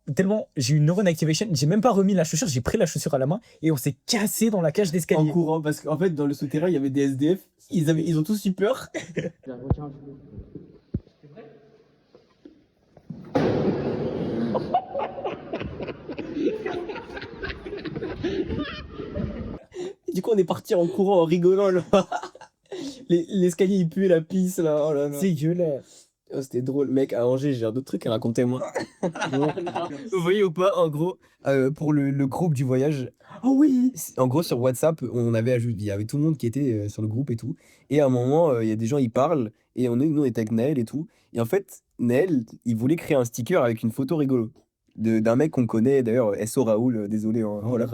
j'ai eu une neuron activation, j'ai même pas remis la chaussure, j'ai pris la chaussure à la main et on s'est cassé dans la cage En d'escalier. courant, parce qu'en fait, dans le souterrain, il y avait des SDF. Ils ont tous eu peur. Et du coup, on est parti en courant, en rigolant. Là. L'escalier, il puait la pisse, là. Oh là là. C'est dégueulasse. Oh, c'était drôle. Mec, à Angers, j'ai d'autres trucs à raconter, moi. Vous voyez ou pas, en gros, pour le groupe du voyage. Oh oui. En gros, sur WhatsApp, on avait ajouté, il y avait tout le monde qui était sur le groupe et tout. Et à un moment, il y a des gens, ils parlent. Et nous, on était avec Naël et tout. Et en fait, Naël, il voulait créer un sticker avec une photo rigolo. D'un mec qu'on connaît, d'ailleurs, SO Raoul, désolé. Hein, voilà.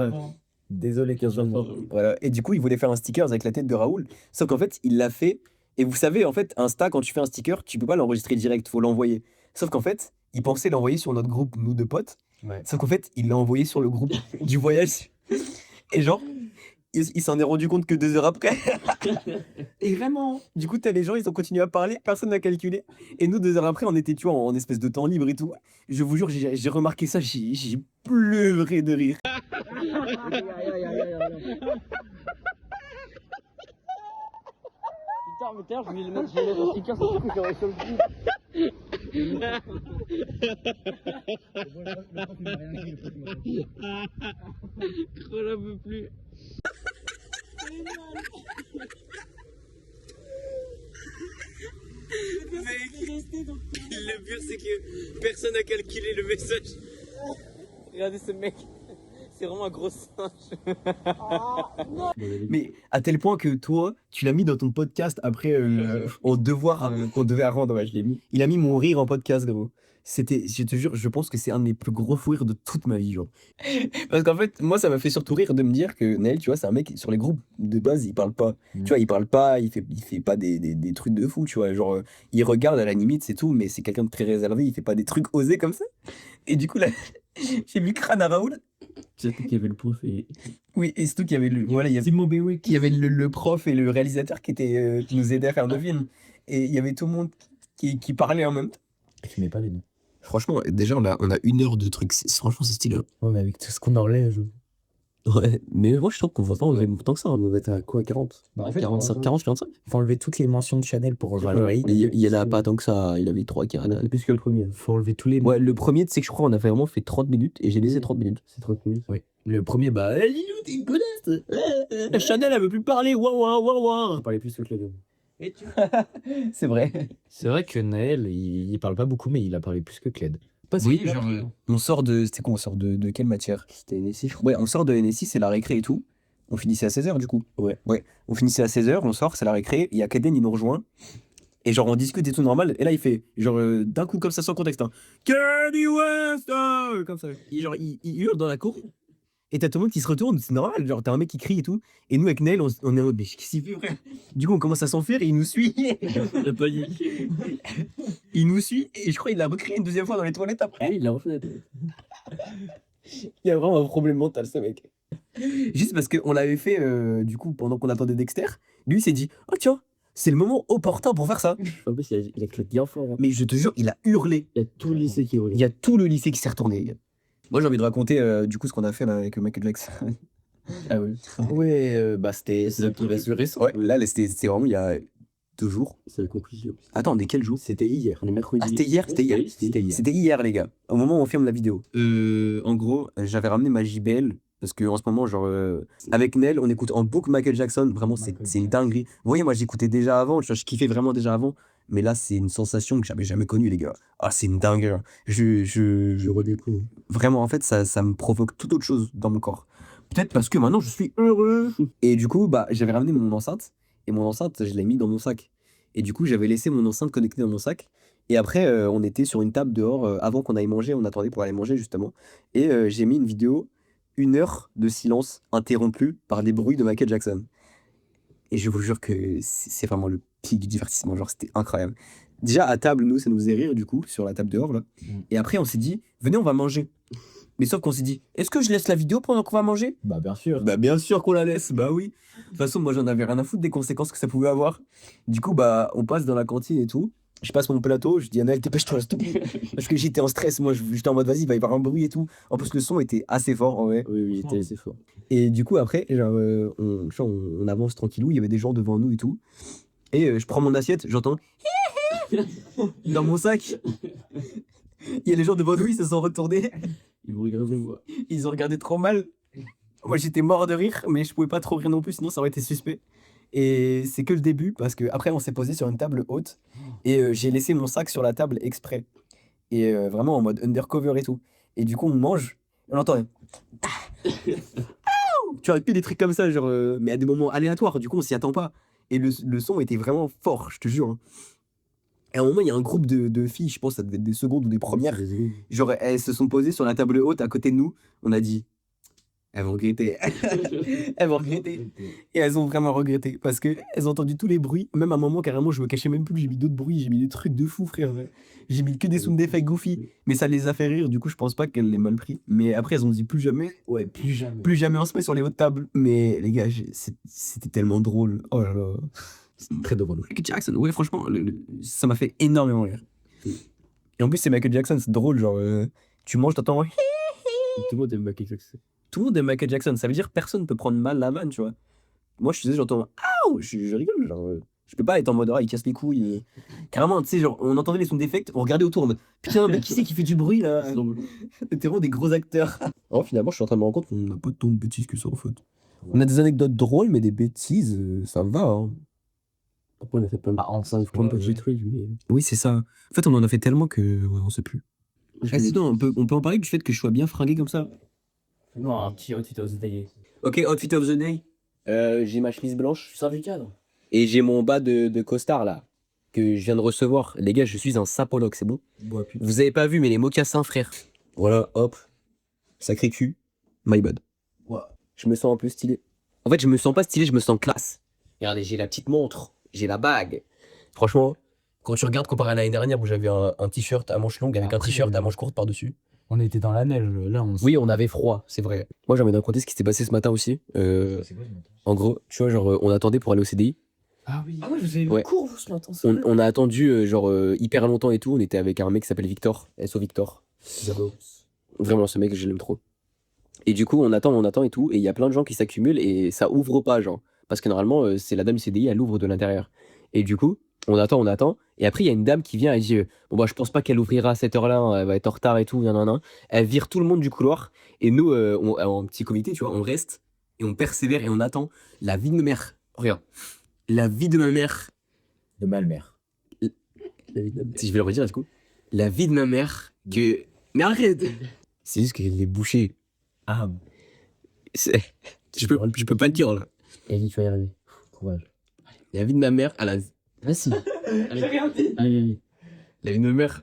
Désolé, 15 ans. Voilà. Et du coup, il voulait faire un sticker avec la tête de Raoul. Sauf qu'en fait, il l'a fait. Et vous savez, en fait, Insta, quand tu fais un sticker, tu peux pas l'enregistrer direct, faut l'envoyer. Sauf qu'en fait, il pensait l'envoyer sur notre groupe, nous deux potes. Ouais. Sauf qu'en fait, il l'a envoyé sur le groupe du voyage. Et genre, il s'en est rendu compte que 2 heures après. Et vraiment, du coup, t'as les gens, ils ont continué à parler, personne n'a calculé. Et nous, 2 heures après, on était, tu vois, en espèce de temps libre et tout. Je vous jure, j'ai remarqué ça, j'ai pleuré de rire. Putain, mais tout à l'heure, je voulais mettre un sticker sur le truc, j'aurais sur le cul. Trop j'en peux plus. Le pire, c'est que personne n'a calculé le message. Regardez ce mec, c'est vraiment un gros singe. Mais à tel point que toi, tu l'as mis dans ton podcast après en devoir qu'on devait rendre. Ouais, je l'ai mis. Il a mis mon rire en podcast, gros. C'était, je te jure, je pense que c'est un de mes plus gros fous rires de toute ma vie, genre. Parce qu'en fait, moi, ça m'a fait surtout rire de me dire que Naël, tu vois, c'est un mec sur les groupes de base, il parle pas. Tu vois, il parle pas, il fait pas des trucs de fou, tu vois. Genre, il regarde à la limite, c'est tout, mais c'est quelqu'un de très réservé, il fait pas des trucs osés comme ça. Et du coup, là, j'ai mis crâne à Raoul. Surtout qu'il y avait le prof et. Oui, et surtout qu'il y avait le, voilà, il y avait, qu'il y avait le prof et le réalisateur qui étaient, qui nous aidaient à faire le film. Et il y avait tout le monde qui parlait en même temps. Tu mets pas les noms. Franchement, déjà, on a 1 heure de trucs. Franchement, c'est stylé. Ouais, mais avec tout ce qu'on enlève. Ouais, mais moi je trouve qu'on va pas enlever tant que ça. On va être à quoi, 40 En fait, 45, 45. Faut enlever toutes les mentions de Chanel pour rejoindre le rate. Il y en a pas tant que ça. Il avait 3 qui C'est plus que le premier. Faut enlever tous les. Ouais, le premier, tu sais que je crois, on a vraiment fait 30 minutes et j'ai laissé 30 minutes. C'est 30 minutes. Oui. Le premier, bah. Lilou, t'es une connasse. Chanel, elle veut plus parler. Waouh, waouh, waouh, waouh. On parlait plus que les deux. C'est vrai. C'est vrai que Naël, il parle pas beaucoup, mais il a parlé plus que Cled. Oui, genre, on sort de. C'était quoi? On sort de quelle matière? C'était NSI, je crois. Ouais, on sort de NSI, c'est la récré et tout. On finissait à 16h du coup. Ouais. Ouais. On finissait à 16h, on sort, c'est la récré. Il y a Kaden, il nous rejoint. Et genre, on discute et tout normal. Et là, il fait, genre, d'un coup, comme ça, sans contexte. Hein, Kanye West! Comme ça. Il hurle dans la cour. Et t'as tout le monde qui se retourne, c'est normal. Genre, t'as un mec qui crie et tout. Et nous, avec Naël, on est en mode, mais qu'est-ce qu'il fait, frère? Du coup, on commence à s'enfuir et il nous suit. Il a paniqué. Il nous suit. Et je crois qu'il l'a recréé une 2e fois dans les toilettes après. Oui, il l'a refait. Il y a vraiment un problème mental, ce mec. Juste parce qu'on l'avait fait, du coup, pendant qu'on attendait Dexter, lui il s'est dit, oh tiens, c'est le moment opportun pour faire ça. En plus, il a claqué bien fort. Hein. Mais je te jure, il a hurlé. Il y a tout le lycée qui est Il y a tout le lycée qui s'est retourné. Moi, j'ai envie de raconter, du coup, ce qu'on a fait là, avec Michael Jackson. Ah oui. Ouais, bah c'était récent. Ouais, là, c'était vraiment il y a 2 jours. C'est la conclusion. Attends, on est quel jour? C'était hier. On est mercredi. Ah, c'était hier. C'était hier, les gars. Au moment où on filme la vidéo. En gros, j'avais ramené ma JBL. Parce qu'en ce moment, genre, avec Nel, on écoute en boucle Michael Jackson. Vraiment, c'est une dinguerie. Vous voyez, moi, j'écoutais déjà avant. Tu vois, je kiffais vraiment déjà avant. Mais là, c'est une sensation que j'avais jamais connue, les gars. Ah, c'est une dinguerie. Je redécouvre. Vraiment, en fait, ça me provoque tout autre chose dans mon corps. Peut-être parce que maintenant, je suis heureux. Et du coup, bah, j'avais ramené mon enceinte. Et mon enceinte, je l'ai mis dans mon sac. Et du coup, j'avais laissé mon enceinte connectée dans mon sac. Et après, on était sur une table dehors. Avant qu'on aille manger, on attendait pour aller manger, justement. Et j'ai mis une vidéo, 1 heure de silence interrompue par les bruits de Michael Jackson. Et je vous jure que c'est vraiment le pic du divertissement. Genre, c'était incroyable. Déjà, à table, nous, ça nous faisait rire, du coup, sur la table dehors, là. Et après, on s'est dit, venez, on va manger. Mais sauf qu'on s'est dit, est-ce que je laisse la vidéo pendant qu'on va manger? Bah, bien sûr. Bah, bien sûr qu'on la laisse, bah oui. De toute façon, moi, j'en avais rien à foutre des conséquences que ça pouvait avoir. Du coup, bah, on passe dans la cantine et tout. Je passe mon plateau, je dis à Naël, dépêche-toi, s'il te plaît. Parce que j'étais en stress, moi, j'étais en mode, vas-y, il va y avoir un bruit et tout. En plus, le son était assez fort, en vrai. Oui, oui, il était assez fort. Et du coup, après, genre, on avance tranquillou, il y avait des gens devant nous et tout. Et je prends mon assiette, j'entends dans mon sac. Il y a les gens devant nous, ils se sont retournés. Ils vous regardez, moi. Ils ont regardé trop mal. Moi, j'étais mort de rire, mais je pouvais pas trop rire non plus, sinon ça aurait été suspect. Et c'est que le début, parce que après on s'est posé sur une table haute et j'ai laissé mon sac sur la table exprès. Et vraiment en mode undercover et tout. Et du coup, on mange, on entend. Tu vois, que des trucs comme ça, genre, mais à des moments aléatoires, du coup, on s'y attend pas. Et le son était vraiment fort, je te jure. Hein. Et à un moment, il y a un groupe de filles, je pense que ça devait être des secondes ou des premières. Genre, elles se sont posées sur la table haute à côté de nous. On a dit, elles vont regretter. Elles vont regretter. Et elles ont vraiment regretté. Parce qu'elles ont entendu tous les bruits. Même à un moment, carrément, je me cachais même plus. J'ai mis d'autres bruits. J'ai mis des trucs de fou, frère. J'ai mis que des sound effects goofy. Mais ça les a fait rire. Du coup, je pense pas qu'elles l'aient mal pris. Mais après, elles ont dit plus jamais. Ouais, plus jamais. Plus jamais on se met sur les hautes tables. Mais les gars, c'était tellement drôle. Oh là là. C'est très drôle. Michael Jackson, ouais, franchement, ça m'a fait énormément rire. Et en plus, c'est Michael Jackson, c'est drôle. Genre, tu manges, t'entends. Tout le monde aime Michael Jackson. Tout le monde aime Michael Jackson. Ça veut dire personne ne peut prendre mal la vanne, tu vois. Moi, je suis j'entends. Aouh, je rigole. Genre, je peux pas être en mode, ah, il casse les couilles. Carrément, tu sais, genre, on entendait les sound effects, on regardait autour en mode, putain, mais qui c'est qui fait du bruit là? C'était vraiment des gros acteurs. Alors, finalement, je suis en train de me rendre compte qu'on n'a pas tant de bêtises que ça, en fait. On a des anecdotes drôles, mais des bêtises, ça va. Hein. Après, on a fait plein de petits trucs, mais... Oui, c'est ça. En fait, on en a fait tellement que ouais, on sait plus. Sinon, on peut en parler du fait que je sois bien fringué comme ça. Non, un petit outfit of the day. Ok, outfit of the day. J'ai ma chemise blanche. Tu sors du cadre. Et j'ai mon bas de costard là, que je viens de recevoir. Les gars, je suis un sapologue, c'est bon? Vous avez pas vu, mais les mocassins, frère. Voilà, hop. Sacré cul. My bad. Ouais. Je me sens un peu stylé. En fait, je me sens pas stylé, je me sens classe. Regardez, j'ai la petite montre. J'ai la bague. Franchement, quand tu regardes comparé à l'année dernière où j'avais un t-shirt à manches longues avec un t-shirt à manches courtes par-dessus. On était dans la neige, là. Oui, on avait froid, c'est vrai. Moi, j'ai envie de raconter ce qui s'était passé ce matin aussi. En gros, tu vois, genre, on attendait pour aller au CDI. Ah oui. Ah ouais, vous avez Ouais. cours vous ce matin. On a attendu, genre, hyper longtemps et tout. On était avec un mec qui s'appelle Victor. SO Victor. Vraiment, ce mec, je l'aime trop. Et du coup, on attend et tout. Et il y a plein de gens qui s'accumulent et ça ouvre pas, genre. Parce que normalement, c'est la dame du CDI, elle ouvre de l'intérieur. Et du coup, on attend. Et après, il y a une dame qui vient, elle dit bon, bah, je pense pas qu'elle ouvrira à cette heure-là, hein, elle va être en retard et tout. Nan. Elle vire tout le monde du couloir. Et nous, en petit comité, tu vois, on reste et on persévère et on attend. La vie de ma mère. Regarde. La vie de ma mère. De Malmère. Si je vais le redire, du coup. La vie de ma mère. Que. Mais arrête! C'est juste qu'elle est bouchée. Ah. Je peux pas le dire, là. Ellie, tu vas y arriver. Courage. La vie de ma mère. Vas-y. Allez. La vie de ma mère.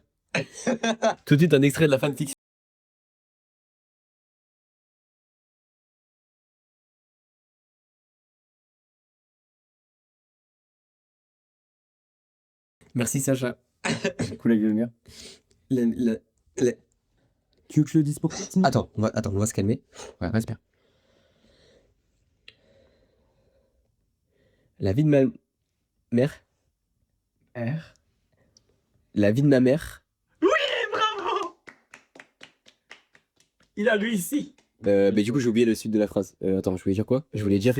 Tout de suite, un extrait de la fanfiction. Merci, Sacha. Cool avec le mien. Tu veux que je le dise pour toi? Attends, on va se calmer. Ouais, respire. La vie de ma mère. La vie de ma mère. Il a lui ici. Mais du coup, j'ai oublié le suite de la phrase. Attends, je voulais dire quoi? Je voulais dire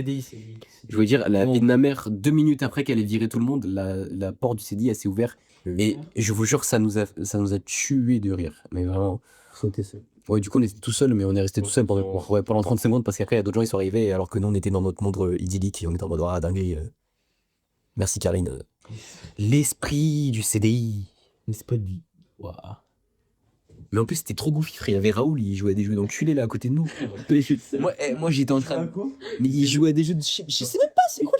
la vie de ma mère, 2 minutes après qu'elle ait viré tout le monde, la porte du CDI, elle s'est ouverte. Et je vous jure, ça nous a tué de rire. Mais vraiment. Sauter seul. Ouais, du coup, on était tout seul, mais on est resté tout seul pendant 30 secondes parce qu'après, il y a d'autres gens qui sont arrivés alors que nous, on était dans notre monde idyllique et on était en mode, ah, dinguerie. Merci, Karine. L'esprit du CDI. L'esprit de vie. Waouh. Mais en plus, c'était trop goofy, frère. Il y avait Raoul, il jouait à des jeux d'enculé là à côté de nous. moi j'étais en train de. Mais il jouait à des jeux de. Je sais même pas, c'est quoi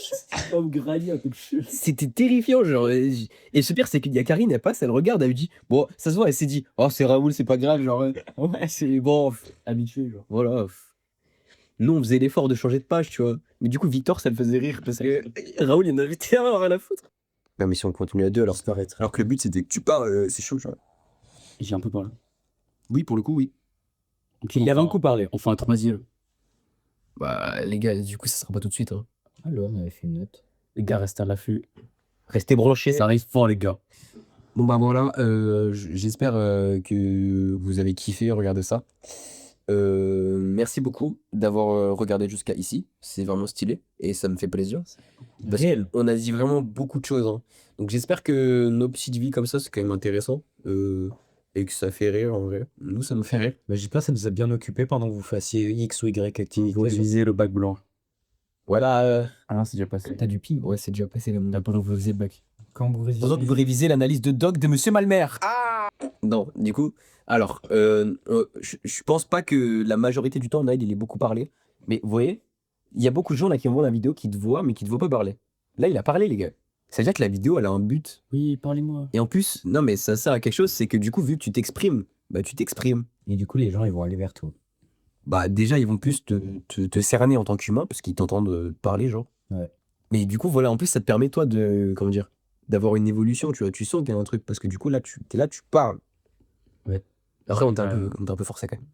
le jeu? C'était terrifiant, genre. Et ce pire, c'est qu'il y a Karine, elle passe, elle regarde, elle lui dit, bon, ça se voit, elle s'est dit, oh, c'est Raoul, c'est pas grave, genre. Ouais, c'est bon, habitué, genre. Voilà. nous, on faisait l'effort de changer de page, tu vois. Mais du coup, Victor, ça le faisait rire parce que Raoul, il en avait tellement rien à foutre. Non, mais si on continue à deux, alors. Alors que le but, c'était que tu parles, c'est chaud, tu vois. J'ai un peu parlé. Oui, pour le coup, oui. Ok, il y avait un coup parlé. On fait un troisième. Bah, les gars, du coup, ça sera pas tout de suite. Hein. Alors, on avait fait une note. Les gars, restez à l'affût. Restez branchés. Ça arrive fort, les gars. Bon, bah voilà, j'espère que vous avez kiffé, regardez ça. Merci beaucoup d'avoir regardé jusqu'à ici. C'est vraiment stylé et ça me fait plaisir. Parce qu'on a dit vraiment beaucoup de choses. Hein. Donc j'espère que nos petites vies comme ça, c'est quand même intéressant. Et que ça fait rire en vrai. Nous, ça nous fait rire. Bah, j'espère que ça nous a bien occupé pendant que vous fassiez X ou Y activité. Vous visez le bac blanc. Voilà. Ah non, c'est déjà passé. T'as du ping. Ouais, c'est déjà passé le moment. Là, pendant que vous faisiez le bac. Quand vous révisez. Pendant que vous révisez l'analyse de Doc de Monsieur Malmer. Non, du coup, alors, je pense pas que la majorité du temps, Naël, il ait beaucoup parlé. Mais vous voyez, il y a beaucoup de gens là qui envoient la vidéo qui te voient, mais qui te voient pas parler. Là, il a parlé, les gars. Ça veut dire que la vidéo, elle a un but. Oui, parlez-moi. Et en plus, non, mais ça sert à quelque chose, c'est que du coup, vu que tu t'exprimes, bah tu t'exprimes. Et du coup, les gens, ils vont aller vers toi. Bah déjà, ils vont plus te cerner en tant qu'humain, parce qu'ils t'entendent parler, genre. Ouais. Mais du coup, voilà, en plus, ça te permet, toi, de, comment dire, d'avoir une évolution, tu vois. Tu sens qu'il y a un truc, parce que du coup, là, t'es là, tu parles. Ouais. Après, on t'a un peu forcé, quand même.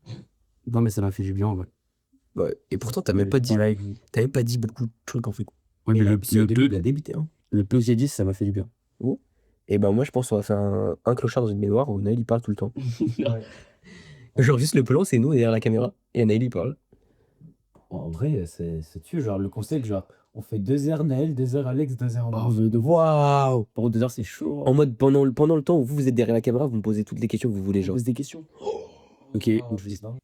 Non, mais ça m'a fait du bien, ouais. Ouais. Et pourtant, t'as même pas dit beaucoup de trucs, en fait. Ouais, mais le il a débuté, hein. Le peu que j'ai dit, ça m'a fait du bien. Et ben moi, je pense qu'on va faire un clochard dans une baignoire où Naël, il parle tout le temps. Genre, juste le plan, c'est nous derrière la caméra, et Naël, il parle. En vrai, c'est tu genre le concept, genre, on fait 2 heures Naël, 2 heures Alex, 2 heures moi. Waouh! Pour 2 heures, c'est chaud. En mode, pendant le temps où vous êtes derrière la caméra, vous me posez toutes les questions que vous voulez, genre. Pose des questions. Ok, donc je dis ça.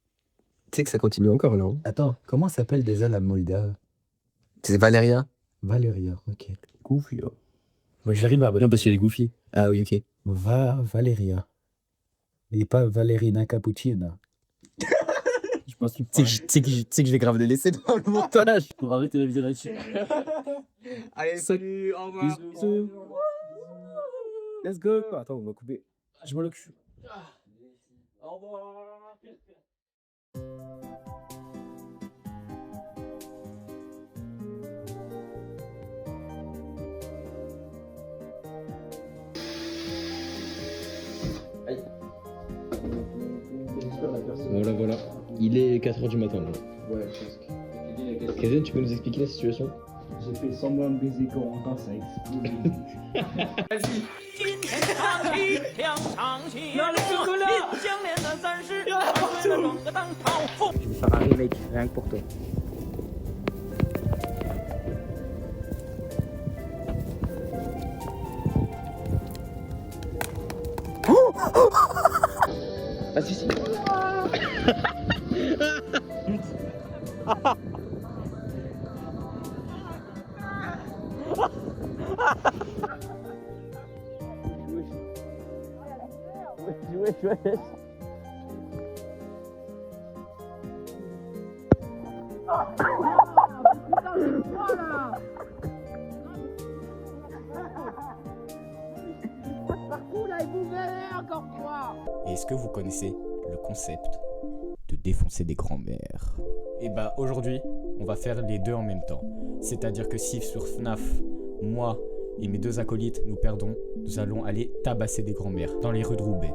Tu sais que ça continue encore, là. Hein. Attends, comment s'appelle déjà la Moldave? C'est Valéria? Valéria, ok. Goofy. Moi, j'arrive à bien parce qu'il est goofy. Ah oui, ok. Valéria. Et pas Valerina Cappuccina. Je pense que Tu sais que je vais grave les laisser dans le montage. pour arrêter la vidéo là-dessus. Allez, salut, au revoir. Bisous. Let's go. Attends, on va couper. Je m'en occupe. Au revoir. Voilà. Il est 4h du matin. Là. Ouais, presque. Kézén, tu peux nous expliquer la situation? J'ai fait semblant de baiser Corentin, ça a explosé. Je vais faire un remake, rien que pour toi. Ah si. Est-ce que vous connaissez le concept de défoncer des grands-mères? Et bah aujourd'hui, on va faire les deux en même temps. C'est-à-dire que si sur FNAF, moi et mes 2 acolytes nous perdons, nous allons aller tabasser des grands-mères dans les rues de Roubaix.